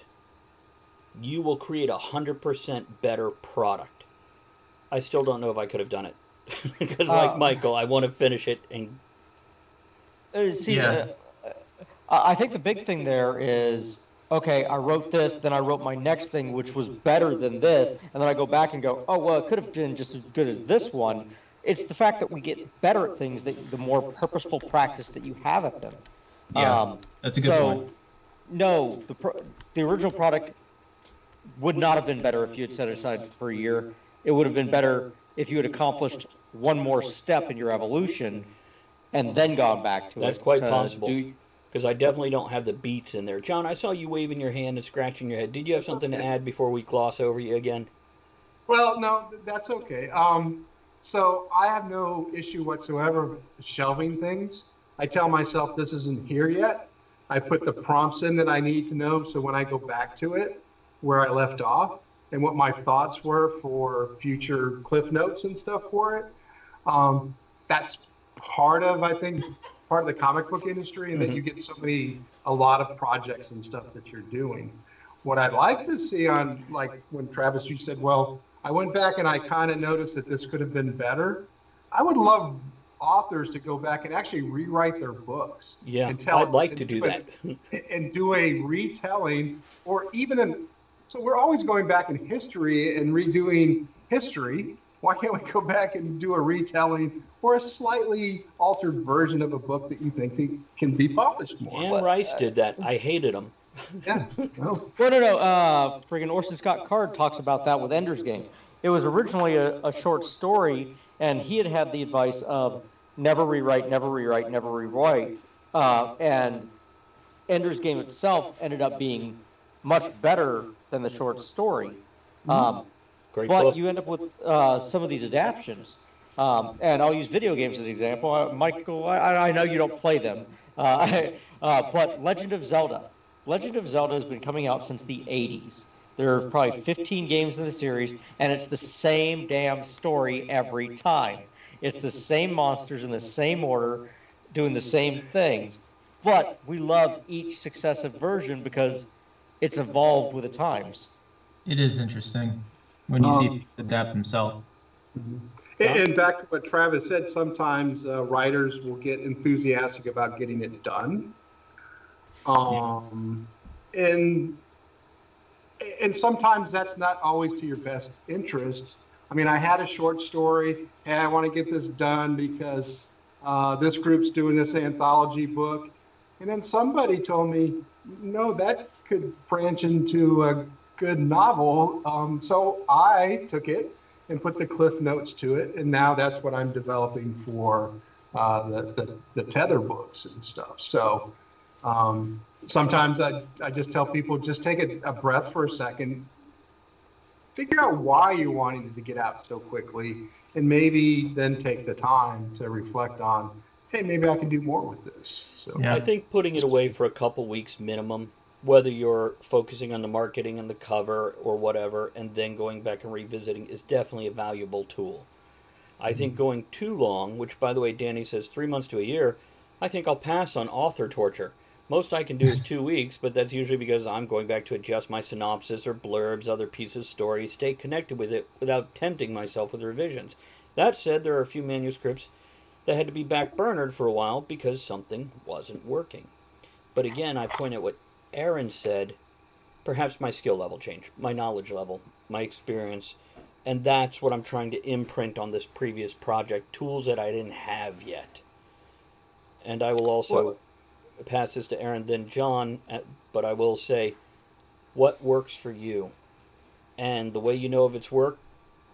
you will create 100% better product. I still don't know if I could have done it. Because like Michael, I want to finish it and... I think the big thing there is, okay, I wrote this, then I wrote my next thing, which was better than this, and then I go back and go, oh, well, it could have been just as good as this one. It's the fact that we get better at things, the more purposeful practice that you have at them. Yeah, that's a good point. No, the original product would not have been better if you had set it aside for a year. It would have been better if you had accomplished one more step in your evolution and then gone back to it. That's quite possible. Because I definitely don't have the beats in there. John, I saw you waving your hand and scratching your head. Did you have something to add before we gloss over you again? Well, no, that's okay. So I have no issue whatsoever with shelving things. I tell myself this isn't here yet. I put the prompts in that I need to know, so when I go back to it, where I left off and what my thoughts were for future cliff notes and stuff for it. That's part of the comic book industry, and that you get a lot of projects and stuff that you're doing. What I'd like to see on, like when Travis, you said, well, I went back and I kind of noticed that this could have been better. I would love authors to go back and actually rewrite their books. Yeah, I'd like to do that. And do a retelling, or even so we're always going back in history and redoing history. Why can't we go back and do a retelling or a slightly altered version of a book that you think can be published more? Anne Rice did that. I hated him. Yeah. No. No. Friggin' Orson Scott Card talks about that with Ender's Game. It was originally a short story, and he had the advice of never rewrite, never rewrite, never rewrite. And Ender's Game itself ended up being much better than the short story. Of Great but book. you end up with some of these adaptions. And I'll use video games as an example. Michael, I know you don't play them, but Legend of Zelda. Legend of Zelda has been coming out since the 80s. There are probably 15 games in the series, and it's the same damn story every time. It's the same monsters in the same order, doing the same things. But we love each successive version because it's evolved with the times. It is interesting when you see things adapt themselves. And back to what Travis said, sometimes writers will get enthusiastic about getting it done. And sometimes that's not always to your best interest. I mean, I had a short story, and I want to get this done because this group's doing this anthology book. And then somebody told me, no, that could branch into a good novel. So I took it and put the cliff notes to it, and now that's what I'm developing for the Tether books and stuff. So sometimes I just tell people, just take a breath for a second, figure out why you're wanting to get out so quickly, and maybe then take the time to reflect on, hey, maybe I can do more with this. So Yeah. I think putting it away for a couple weeks minimum, whether you're focusing on the marketing and the cover or whatever, and then going back and revisiting, is definitely a valuable tool. I think going too long, which by the way, Danny says 3 months to a year, I think I'll pass on author torture. Most I can do is 2 weeks, but that's usually because I'm going back to adjust my synopsis or blurbs, other pieces of story, stay connected with it without tempting myself with revisions. That said, there are a few manuscripts that had to be backburnered for a while because something wasn't working. But again, I point at what Aaron said, perhaps my skill level changed, my knowledge level, my experience, and that's what I'm trying to imprint on this previous project, tools that I didn't have yet. And I will also pass this to Aaron, then John, but I will say, what works for you? And the way you know if it's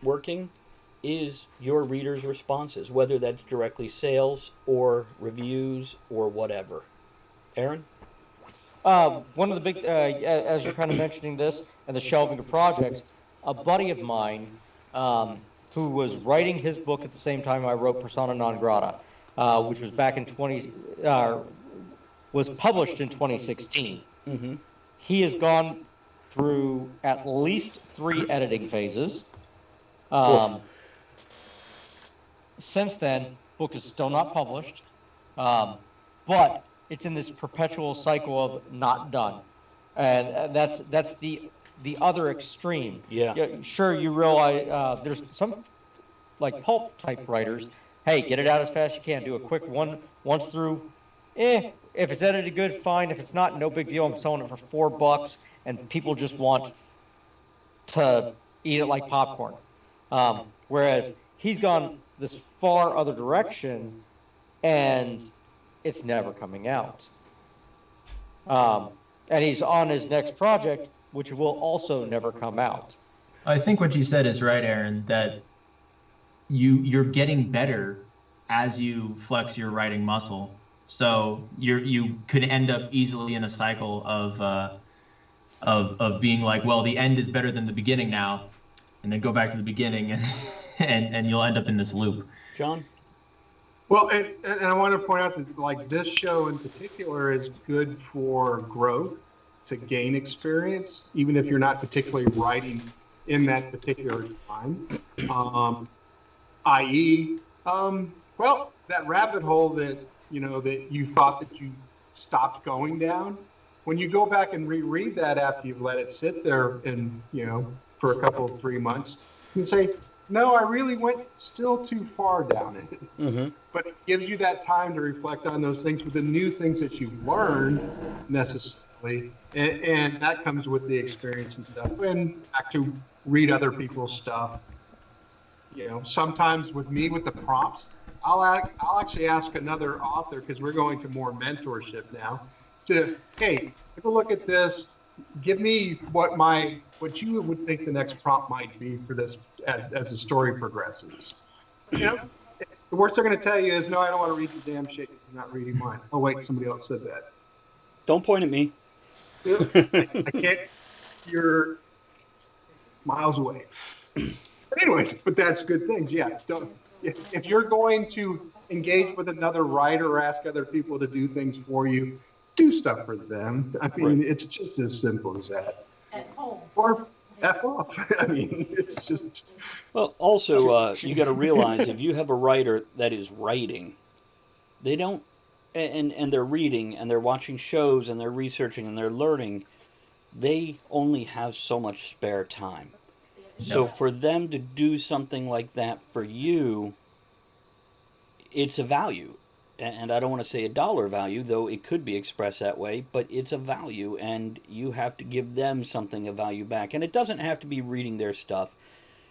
working is your readers' responses, whether that's directly sales or reviews or whatever. Aaron? One of the big, as you're kind of mentioning this and the shelving of projects, a buddy of mine who was writing his book at the same time I wrote Persona Non Grata, which was back in was published in 2016. Mm-hmm. He has gone through at least 3 editing phases. Since then, book is still not published, but it's in this perpetual cycle of not done, and that's the other extreme. Yeah. Sure, you realize there's some like pulp type writers. Hey, get it out as fast as you can. Do a quick once through. If it's edited good, fine. If it's not, no big deal. I'm selling it for $4, and people just want to eat it like popcorn. Whereas he's gone this far other direction, and it's never coming out. And he's on his next project, which will also never come out. I think what you said is right, Aaron, that you're getting better as you flex your writing muscle. So you could end up easily in a cycle of being like, well, the end is better than the beginning now, and then go back to the beginning, and you'll end up in this loop. John? Well, and I want to point out that like this show in particular is good for growth, to gain experience, even if you're not particularly writing in that particular time. I.e., well, that rabbit hole that you thought that you stopped going down, when you go back and reread that after you've let it sit there and for a couple of 3 months, you can say, no, I really went still too far down it. Mm-hmm. But it gives you that time to reflect on those things with the new things that you've learned necessarily. And that comes with the experience and stuff. And back to read other people's stuff. Sometimes with me, with the prompts, I'll actually ask another author, because we're going to more mentorship now, to, hey, take a look at this. Give me what you would think the next prompt might be for this as the story progresses. The worst they're going to tell you is, no, I don't want to read the damn shit. You're not reading mine. Oh, wait, somebody else said that. Don't point at me. I can't. You're miles away. But anyways, but that's good things. Yeah. If you're going to engage with another writer or ask other people to do things for you, do stuff for them. I mean, Right. it's just as simple as that. At home. Or F off. I mean, it's just. Well, also, you got to realize if you have a writer that is writing, they don't, and they're reading and they're watching shows and they're researching and they're learning, they only have so much spare time. So for them to do something like that for you, it's a value. And I don't want to say a dollar value, though it could be expressed that way, but it's a value, and you have to give them something of value back. And it doesn't have to be reading their stuff.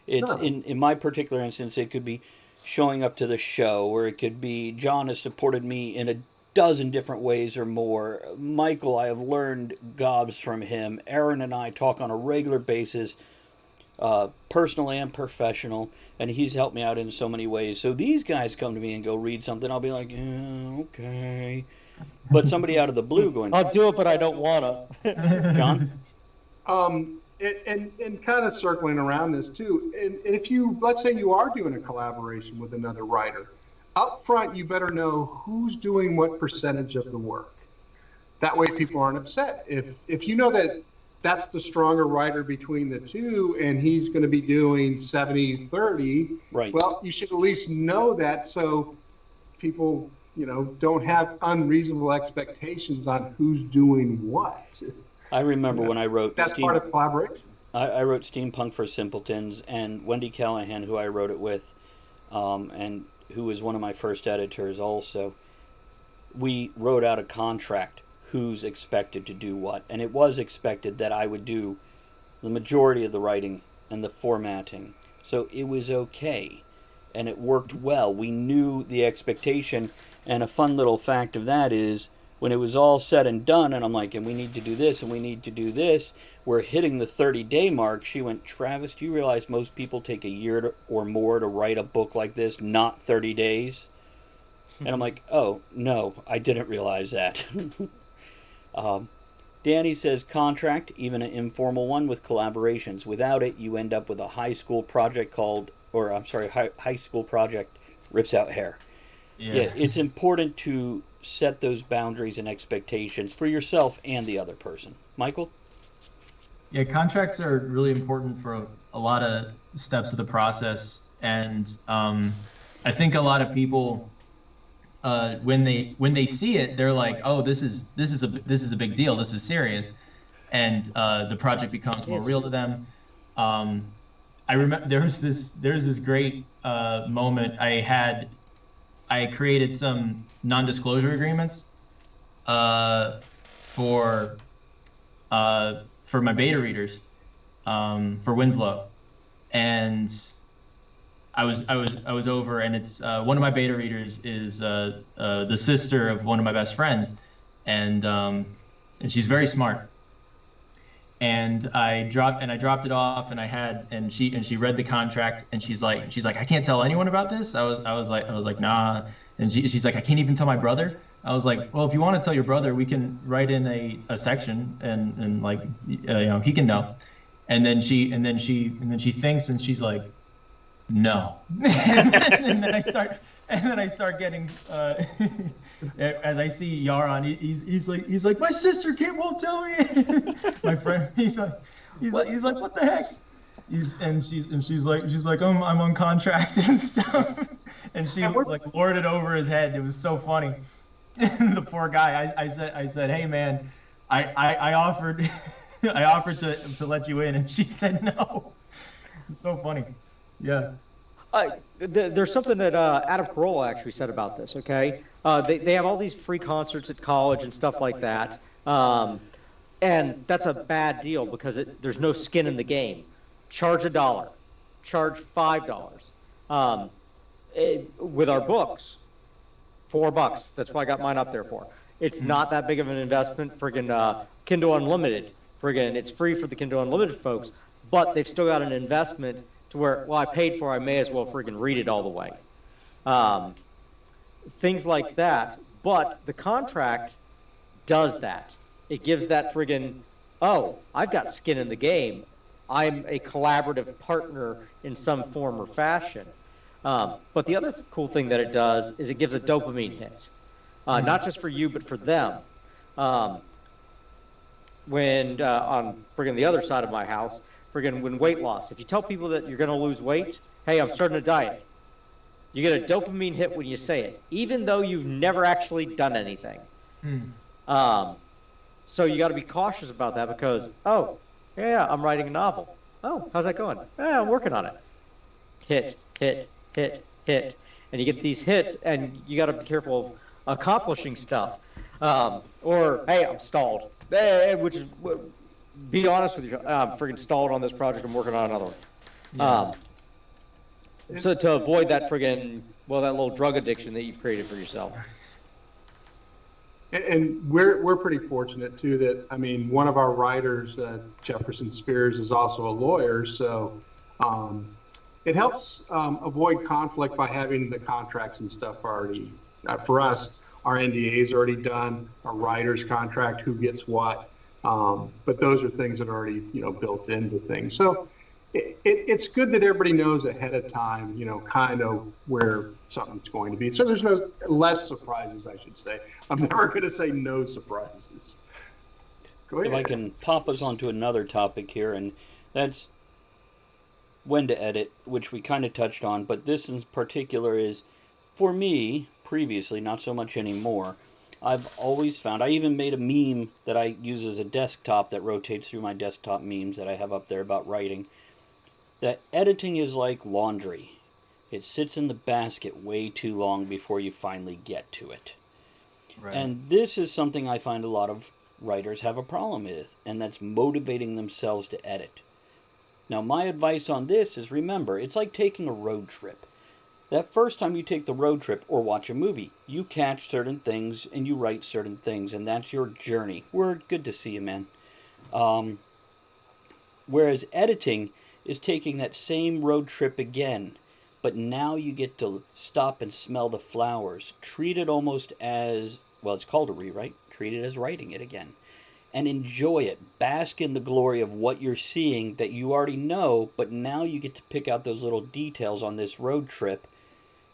It's No. in my particular instance, it could be showing up to the show, or it could be John has supported me in a dozen different ways or more. Michael, I have learned gobs from him. Aaron and I talk on a regular basis, personal and professional, and he's helped me out in so many ways. So these guys come to me and go read something, I'll be like, yeah, okay. But somebody out of the blue going, I'll do it, but I don't wanna. John? And kind of circling around this too, and if you, let's say you are doing a collaboration with another writer, up front you better know who's doing what percentage of the work. That way people aren't upset. If you know that that's the stronger writer between the two and he's going to be doing 70-30, Right. well, you should at least know that so people, don't have unreasonable expectations on who's doing what. I remember when I wrote That's part of collaboration. I wrote Steampunk for Simpletons, and Wendy Callahan, who I wrote it with, and who was one of my first editors also, we wrote out a contract who's expected to do what. And it was expected that I would do the majority of the writing and the formatting. So it was okay. And it worked well. We knew the expectation. And a fun little fact of that is, when it was all said and done, and I'm like, and we need to do this, and we need to do this, we're hitting the 30-day mark, she went, Travis, do you realize most people take a year or more to write a book like this, not 30 days? And I'm like, oh, no, I didn't realize that. Danny says, contract, even an informal one with collaborations. Without it, you end up with a high school project high school project rips out hair. Yeah, it's important to set those boundaries and expectations for yourself and the other person. Michael? Yeah, contracts are really important for a lot of steps of the process, and I think a lot of people, when they see it, they're like, "Oh, this is a big deal. This is serious," and the project becomes more real to them. I remember there's this great moment I had. I created some non-disclosure agreements for my beta readers for Winslow, and I was over, and it's one of my beta readers is the sister of one of my best friends, and she's very smart. And I dropped it off, and she read the contract, and she's like, I can't tell anyone about this. I was like, nah. And she's like, I can't even tell my brother. I was like, well, if you want to tell your brother, we can write in a section, and like, he can know. And then she thinks, and she's like, no. and then I start getting as I see Yaron, he's like my sister won't tell me. My friend, he's like what the heck? She's like I'm on contract and stuff, and she like lorded over his head. It was so funny. And the poor guy, I said, hey man, I offered to let you in, and she said no. It's so funny. Yeah. There's something that Adam Carolla actually said about this, okay? They have all these free concerts at college and stuff like that. And that's a bad deal because there's no skin in the game. Charge $1, charge $5. With our books, $4. That's why I got mine up there for. It's not that big of an investment. Friggin' Kindle Unlimited. Friggin' it's free for the Kindle Unlimited folks, but they've still got an investment to where, well, I paid for it, I may as well friggin' read it all the way. Things like that. But the contract does that. It gives that friggin', oh, I've got skin in the game. I'm a collaborative partner in some form or fashion. But the other cool thing that it does is it gives a dopamine hit, not just for you, but for them. When on friggin' the other side of my house, friggin' when weight loss, if you tell people that you're going to lose weight, hey, I'm starting a diet, you get a dopamine hit when you say it, even though you've never actually done anything. So you got to be cautious about that because, oh, yeah, I'm writing a novel. Oh, how's that going? Yeah, I'm working on it. Hit, hit, hit, hit. And you get these hits, and you got to be careful of accomplishing stuff. Or, hey, I'm stalled. Which is, be honest with you, I'm friggin' stalled on this project. I'm working on another one. So to avoid that friggin', well, that little drug addiction that you've created for yourself. And we're pretty fortunate too that, I mean, one of our writers, Jefferson Spears, is also a lawyer, so it helps avoid conflict by having the contracts and stuff already. For us, our NDA is already done, our writer's contract, who gets what, but those are things that are already built into things. So it's good that everybody knows ahead of time, kind of where something's going to be. So there's no less surprises, I should say. I'm never going to say no surprises. Go ahead. If I can pop us onto another topic here, and that's when to edit, which we kind of touched on, but this in particular is, for me, previously, not so much anymore, I've always found, I even made a meme that I use as a desktop that rotates through my desktop memes that I have up there about writing, that editing is like laundry. It sits in the basket way too long before you finally get to it. Right. And this is something I find a lot of writers have a problem with, and that's motivating themselves to edit. Now, my advice on this is, remember, it's like taking a road trip. That first time you take the road trip or watch a movie, you catch certain things and you write certain things, and that's your journey. We're good to see you, man. Whereas editing is taking that same road trip again, but now you get to stop and smell the flowers. Treat it almost as, well, it's called a rewrite. Treat it as writing it again. And enjoy it. Bask in the glory of what you're seeing that you already know, but now you get to pick out those little details on this road trip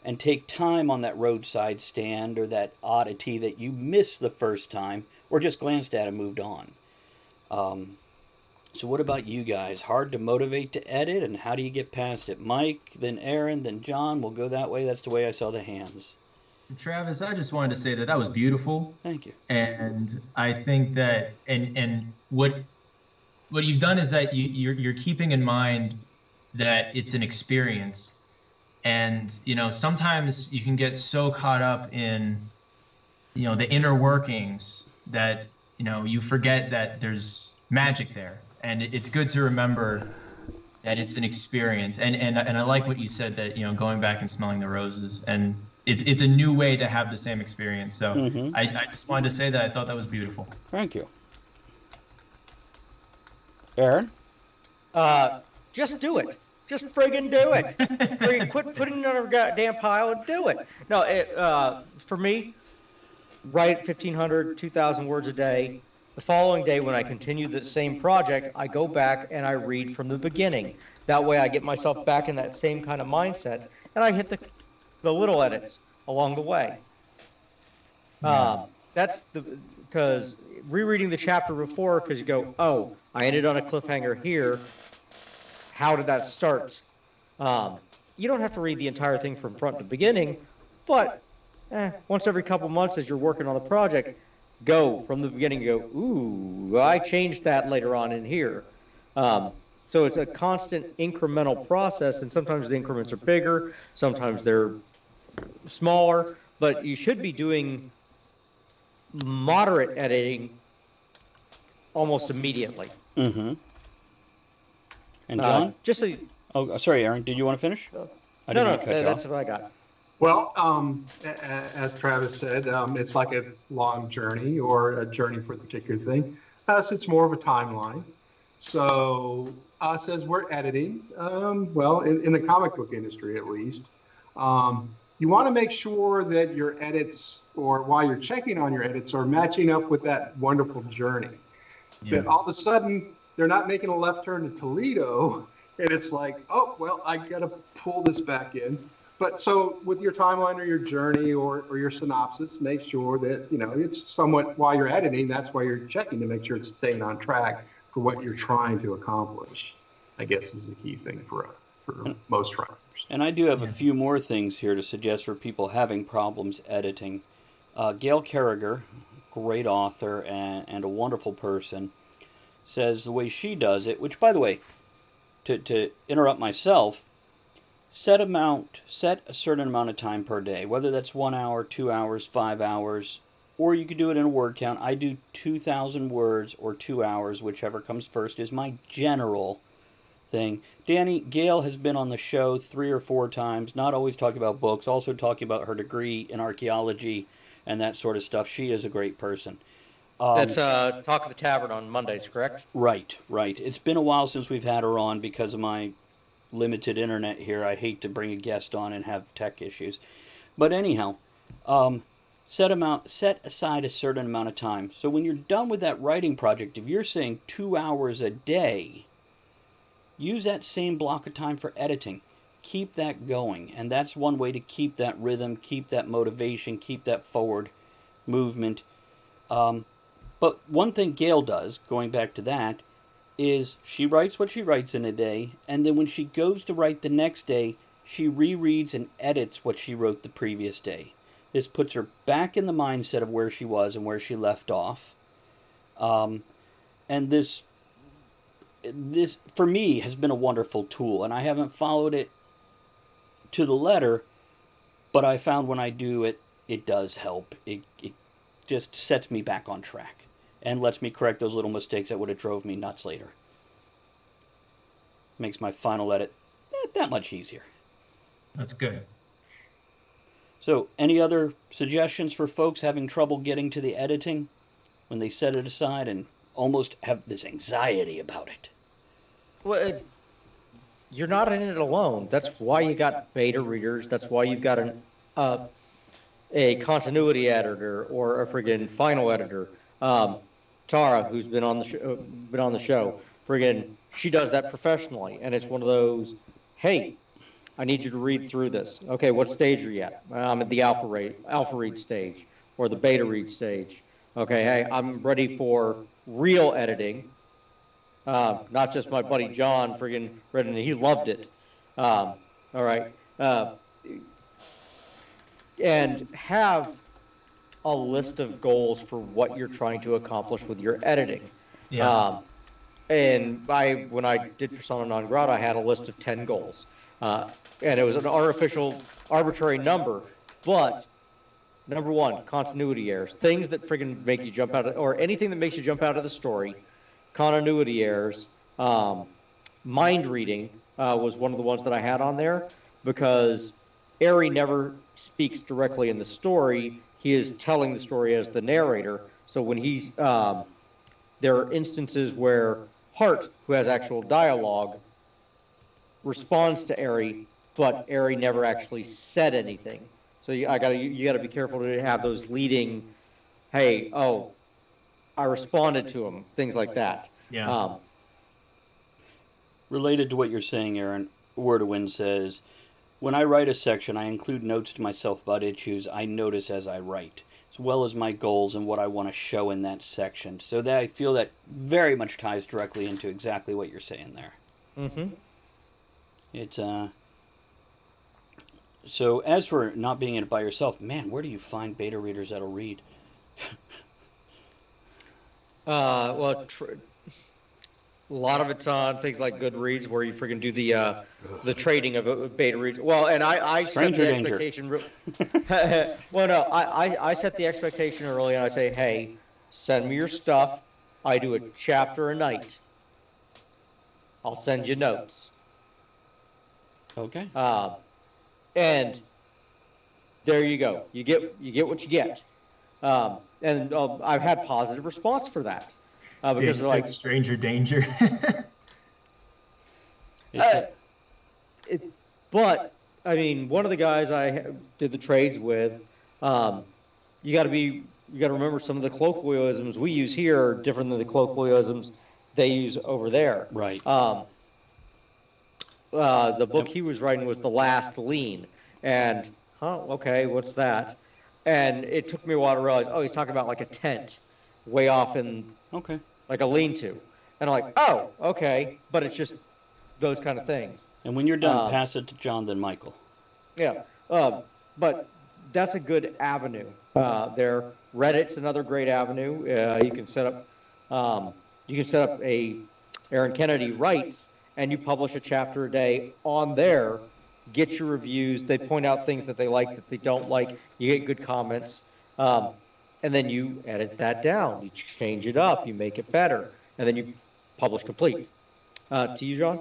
and take time on that roadside stand or that oddity that you missed the first time or just glanced at and moved on. So what about you guys? Hard to motivate to edit, and how do you get past it? Mike, then Aaron, then John. We'll go that way. That's the way I saw the hands. Travis, I just wanted to say that was beautiful. Thank you. And I think that, and what you've done is that you're keeping in mind that it's an experience. And, sometimes you can get so caught up in, the inner workings that, you forget that there's magic there. And it's good to remember that it's an experience. And I like what you said that, going back and smelling the roses, and it's a new way to have the same experience. So I just wanted to say that I thought that was beautiful. Thank you. Aaron? Just do it. Just friggin' do it. Quit putting it on a goddamn pile and do it. No, for me, write 1,500, 2,000 words a day. The following day, when I continue the same project, I go back and I read from the beginning. That way I get myself back in that same kind of mindset, and I hit the little edits along the way. That's because rereading the chapter before, because you go, oh, I ended on a cliffhanger here. How did that start? You don't have to read the entire thing from front to beginning, but once every couple months as you're working on a project, go from the beginning, go, ooh, I changed that later on in here. So it's a constant incremental process, and sometimes the increments are bigger, sometimes they're smaller, but you should be doing moderate editing almost immediately. Mm-hmm. And John? Just so oh, sorry, Aaron. Did you want to finish? No, That's what I got. Well, as Travis said, it's like a long journey or a journey for a particular thing. Us, it's more of a timeline. So us, as we're editing, well, in the comic book industry at least, you want to make sure that your edits, or while you're checking on your edits, are matching up with that wonderful journey. Yeah. That all of a sudden, they're not making a left turn to Toledo, and it's like, oh well, I got to pull this back in. But so with your timeline or your journey or your synopsis, make sure that it's somewhat, while you're editing, that's why you're checking to make sure it's staying on track for what you're trying to accomplish. I guess is the key thing for most writers. And I do have a few more things here to suggest for people having problems editing. Gail Carriger, great author and a wonderful person, says the way she does it, which, by the way, to interrupt myself, set a certain amount of time per day, whether that's 1 hour, 2 hours, 5 hours, or you could do it in a word count. I do 2,000 words or 2 hours, whichever comes first, is my general thing. Gail has been on the show 3 or 4 times, not always talking about books, also talking about her degree in archaeology and that sort of stuff. She is a great person. That's Talk of the Tavern on Mondays, correct? Right. It's been a while since we've had her on because of my limited internet here. I hate to bring a guest on and have tech issues. But anyhow, set aside a certain amount of time. So when you're done with that writing project, if you're saying 2 hours a day, use that same block of time for editing. Keep that going. And that's one way to keep that rhythm, keep that motivation, keep that forward movement. But one thing Gail does, going back to that, is she writes what she writes in a day, and then when she goes to write the next day, she rereads and edits what she wrote the previous day. This puts her back in the mindset of where she was and where she left off. And this for me has been a wonderful tool, and I haven't followed it to the letter, but I found when I do it, it does help. It just sets me back on track and lets me correct those little mistakes that would have drove me nuts later. Makes my final edit that much easier. That's good. So, any other suggestions for folks having trouble getting to the editing when they set it aside and almost have this anxiety about it? Well, you're not in it alone. That's why you got beta readers. That's why you've got a continuity editor or a friggin' final editor. Tara, who's been on the show, friggin', she does that professionally, and it's one of those, hey, I need you to read through this. Okay, what stage are you at? I'm at the alpha read stage or the beta read stage. Okay, hey, I'm ready for real editing. Not just my buddy John friggin' read it, and he loved it. All right. And have a list of goals for what you're trying to accomplish with your editing. Yeah. And when I did Persona non grata, I had a list of 10 goals. And it was an arbitrary number, but number one, continuity errors. Things that friggin' make you jump out of, or anything that makes you jump out of the story. Continuity errors. Mind reading was one of the ones that I had on there because Eri never speaks directly in the story. He is telling the story as the narrator. So when he's, there are instances where Hart, who has actual dialogue, responds to Eri, but Eri never actually said anything. So you gotta be careful to have those leading, hey, oh, I responded to him, things like that. Yeah. Related to what you're saying, Aaron, Word of Wind says, when I write a section, I include notes to myself about issues I notice as I write, as well as my goals and what I want to show in that section. So that I feel that very much ties directly into exactly what you're saying there. Mm-hmm. It's so as for not being in it by yourself, man, where do you find beta readers that'll read? A lot of it's on things like Goodreads, where you freaking do the trading of beta reads. Well, and I set the expectation. Well, no, I set the expectation early, and I say, hey, send me your stuff. I do a chapter a night. I'll send you notes. Okay. And there you go. You get what you get. And I've had positive response for that. Because they're like stranger danger. But I mean, one of the guys I did the trades with, you got to remember some of the colloquialisms we use here are different than the colloquialisms they use over there. Right. The book he was writing was The Last Lean, and okay, what's that? And it took me a while to realize, oh, he's talking about like a tent way off in Okay. like a lean-to, and I'm like, oh, okay, but it's just those kind of things. And when you're done, pass it to John, then Michael. Yeah, but that's a good avenue. There, Reddit's another great avenue. You can set up a Aaron Kennedy writes, and you publish a chapter a day on there. Get your reviews. They point out things that they like, that they don't like. You get good comments, and then you edit that down. You change it up. You make it better, and then you publish complete. To you, John.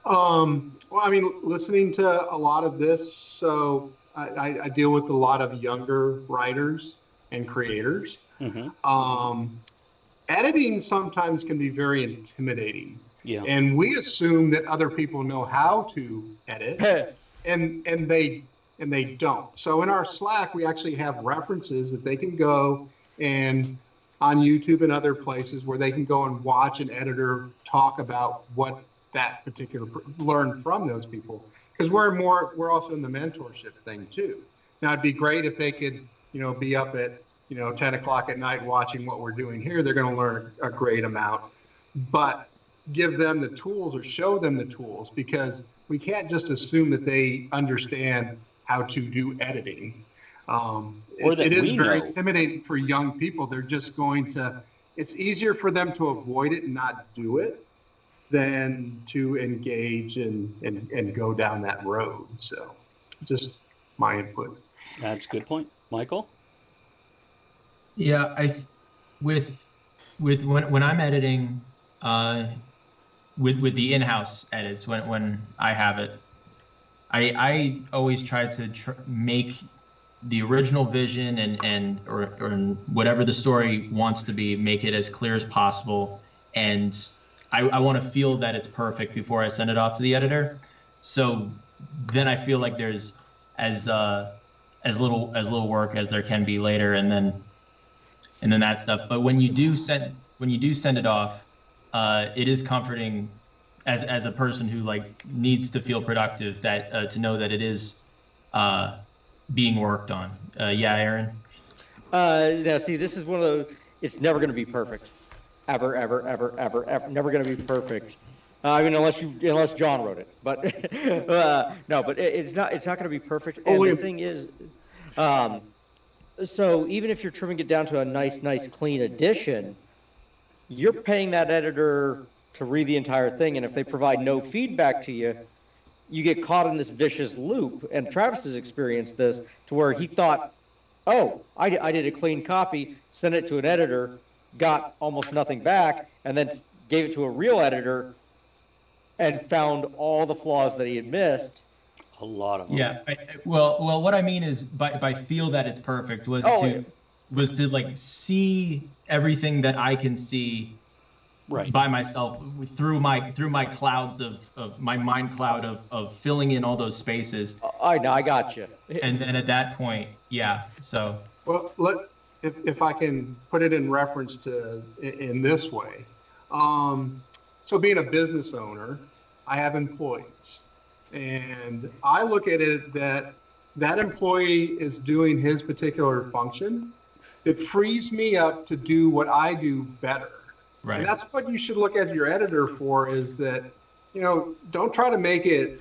Well, I mean, listening to a lot of this, so I deal with a lot of younger writers and creators. Editing sometimes can be very intimidating. Yeah. And we assume that other people know how to edit, and they don't. So in our Slack, we actually have references that they can go and on YouTube and other places where they can go and watch an editor talk about what that particular learn from those people, because we're also in the mentorship thing too. Now it'd be great if they could be up at 10 o'clock at night watching what we're doing here. They're going to learn a great amount, but give them the tools or show them the tools, because we can't just assume that they understand how to do editing. It is very intimidating for young people. They're just going to, it's easier for them to avoid it and not do it than to engage and go down that road. So just my input. That's a good point. Michael? Yeah, with when I'm editing, with the in-house edits, when I have it, I always try to make the original vision or whatever the story wants to be, make it as clear as possible, and I want to feel that it's perfect before I send it off to the editor. So then I feel like there's as little work as there can be later, and then that stuff. But when you do send it off, it is comforting as a person who needs to feel productive, that to know that it is being worked on. Yeah, Aaron. Now see, this is one of those. It's never going to be perfect. Ever. Never going to be perfect. I mean, unless John wrote it, but no. But it's not going to be perfect. And the thing is, so even if you're trimming it down to a nice, clean edition, you're paying that editor to read the entire thing, and if they provide no feedback to you, you get caught in this vicious loop. And Travis has experienced this, to where he thought, oh, I did a clean copy, sent it to an editor, got almost nothing back, and then gave it to a real editor and found all the flaws that he had missed. A lot of them. Yeah. Well, what I mean is by feel that it's perfect was to see everything that I can see by myself through my clouds of my mind cloud of filling in all those spaces. I know, I got you. And then at that point, yeah. So well, if I can put it in reference to in this way, so being a business owner, I have employees, and I look at it that employee is doing his particular function. It frees me up to do what I do better. Right. And that's what you should look at your editor for, is that, don't try to make it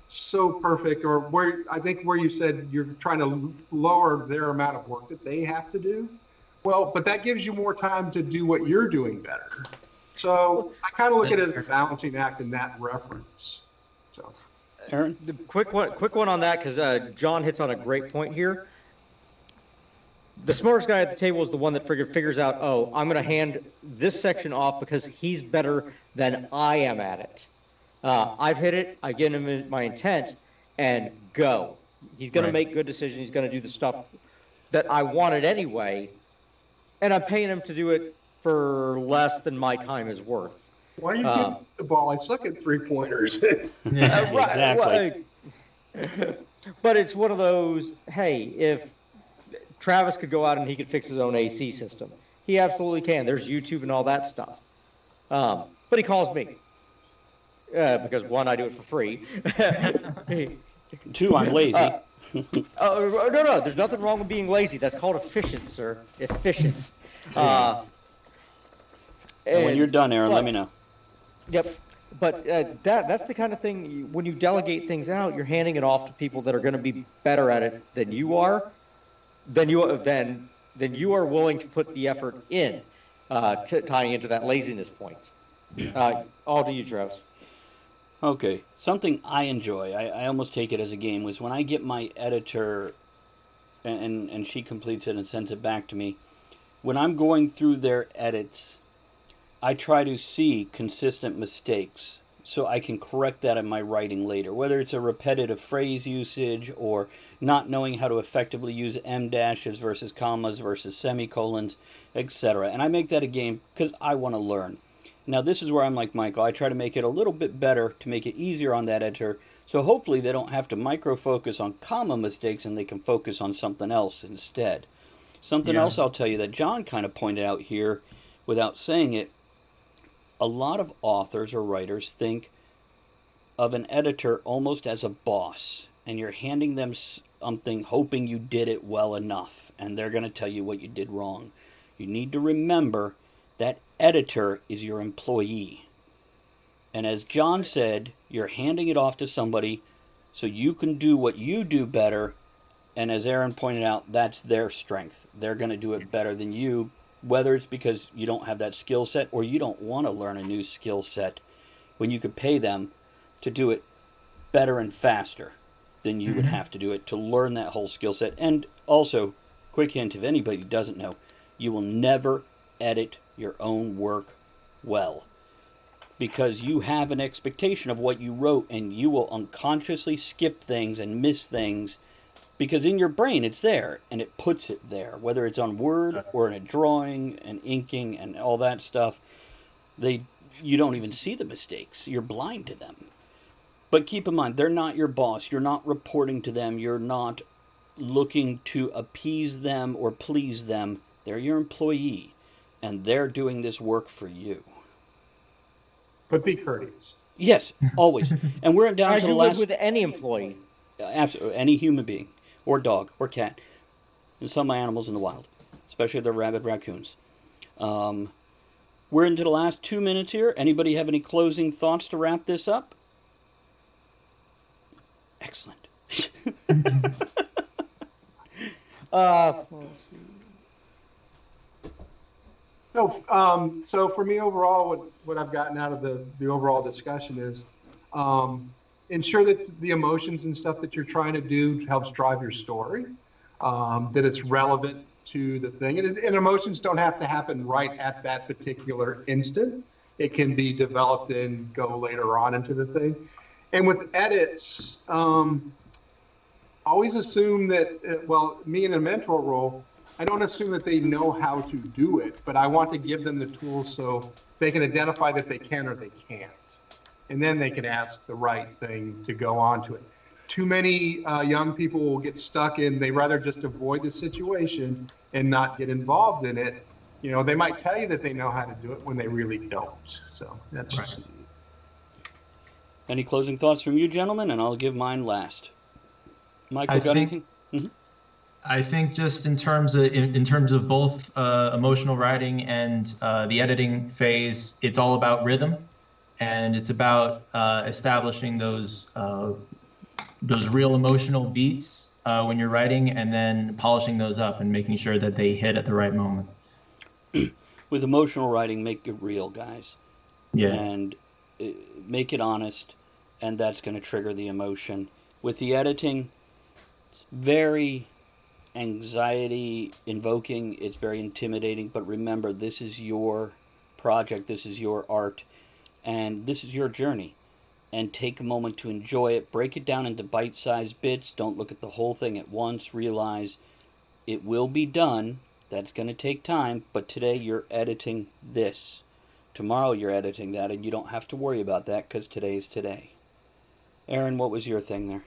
so perfect, or where you said you're trying to lower their amount of work that they have to do. Well, but that gives you more time to do what you're doing better. So I kind of look at it as a balancing act in that reference. So, Aaron? The quick one on that, because John hits on a great point here. The smartest guy at the table is the one that figures out, oh, I'm going to hand this section off because he's better than I am at it. I've hit it, I give him my intent, and go. He's going to make good decisions. He's going to do the stuff that I wanted anyway, and I'm paying him to do it for less than my time is worth. Why are you giving the ball? I suck at three-pointers. Exactly. But it's one of those, hey, if Travis could go out and he could fix his own AC system, he absolutely can. There's YouTube and all that stuff. But he calls me because one, I do it for free. Two, I'm lazy. No, there's nothing wrong with being lazy. That's called efficient, sir. Efficient. And when you're done, Aaron, let me know. Yep. But that's the kind of thing, when you delegate things out, you're handing it off to people that are going to be better at it than you are, then you are willing to put the effort in, tying into that laziness point. All to you, Travis. Okay, something I enjoy, I almost take it as a game, was when I get my editor and she completes it and sends it back to me. When I'm going through their edits, I try to see consistent mistakes so I can correct that in my writing later, whether it's a repetitive phrase usage or not knowing how to effectively use em dashes versus commas versus semicolons, etc. And I make that a game because I want to learn. Now, this is where I'm like Michael. I try to make it a little bit better to make it easier on that editor, so hopefully they don't have to micro-focus on comma mistakes and they can focus on something else instead. Something else I'll tell you that John kind of pointed out here without saying it, a lot of authors or writers think of an editor almost as a boss, and you're handing them something hoping you did it well enough, and they're going to tell you what you did wrong. You need to remember that editor is your employee. And as John said, you're handing it off to somebody so you can do what you do better, and as Aaron pointed out, that's their strength. They're going to do it better than you, whether it's because you don't have that skill set or you don't want to learn a new skill set, when you could pay them to do it better and faster than you would have to do it to learn that whole skill set. And also, quick hint, if anybody doesn't know, you will never edit your own work well, because you have an expectation of what you wrote and you will unconsciously skip things and miss things because in your brain it's there and it puts it there, whether it's on Word or in a drawing and inking and all that stuff. You don't even see the mistakes. You're blind to them. But keep in mind, they're not your boss. You're not reporting to them. You're not looking to appease them or please them. They're your employee, and they're doing this work for you. But be courteous. Yes, always. And we're down As to the you last... would with any employee. Absolutely. Any human being, or dog, or cat, and some animals in the wild, especially the rabid raccoons. We're into the last 2 minutes here. Anybody have any closing thoughts to wrap this up? Excellent. Let's see. No, so for me overall, what I've gotten out of the overall discussion is ensure that the emotions and stuff that you're trying to do helps drive your story, that it's relevant to the thing. And emotions don't have to happen right at that particular instant. It can be developed and go later on into the thing. And with edits, always assume that, well, me in a mentor role, I don't assume that they know how to do it, but I want to give them the tools so they can identify that they can or they can't. And then they can ask the right thing to go on to it. Too many young people will get stuck in, they rather just avoid the situation and not get involved in it. You know, they might tell you that they know how to do it when they really don't. So that's Right. just... Any closing thoughts from you, gentlemen? And I'll give mine last. Michael, got anything? I think just in terms of both emotional writing and the editing phase, it's all about rhythm, and it's about establishing those real emotional beats when you're writing, and then polishing those up and making sure that they hit at the right moment. With emotional writing, make it real, guys. Yeah. And make it honest, and that's going to trigger the emotion. With the editing, it's very anxiety invoking, it's very intimidating, but remember, this is your project, this is your art, and this is your journey. And take a moment to enjoy it. Break it down into bite-sized bits. Don't look at the whole thing at once. Realize it will be done. That's going to take time, but today you're editing this. Tomorrow you're editing that, and you don't have to worry about that because today's today. Aaron, what was your thing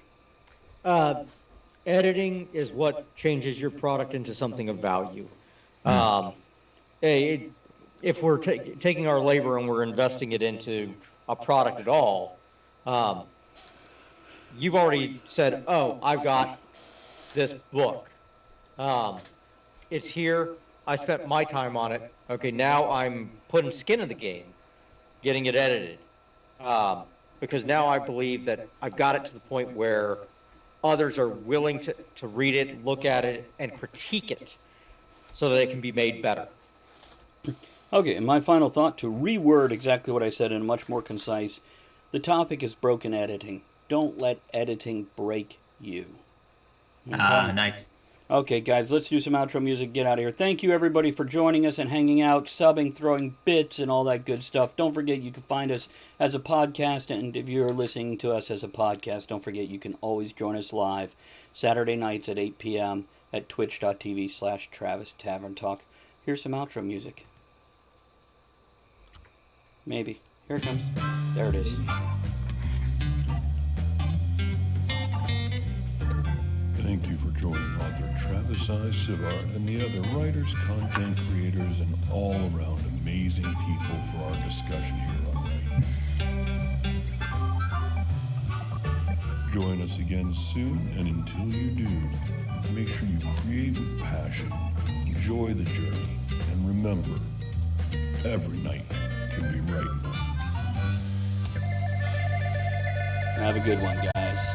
there? Editing is what changes your product into something of value. if we're taking our labor and we're investing it into a product at all, you've already said, oh, I've got this book. It's here. I spent my time on it. Okay, now I'm putting skin in the game, getting it edited. Because now I believe that I've got it to the point where others are willing to read it, look at it, and critique it so that it can be made better. Okay, and my final thought, to reword exactly what I said in a much more concise, the topic is broken editing. Don't let editing break you. Okay? Nice. Okay, guys, let's do some outro music, get out of here. Thank you, everybody, for joining us and hanging out, subbing, throwing bits, and all that good stuff. Don't forget, you can find us as a podcast, and if you're listening to us as a podcast, don't forget you can always join us live Saturday nights at 8 p.m. at twitch.tv/Travis Tavern Talk. Here's some outro music. Maybe. Here it comes. There it is. Thank you for joining author Travis I. Sivart and the other writers, content creators, and all-around amazing people for our discussion here on Write. Join us again soon, and until you do, make sure you create with passion, enjoy the journey, and remember, every night can be right enough. Have a good one, guys.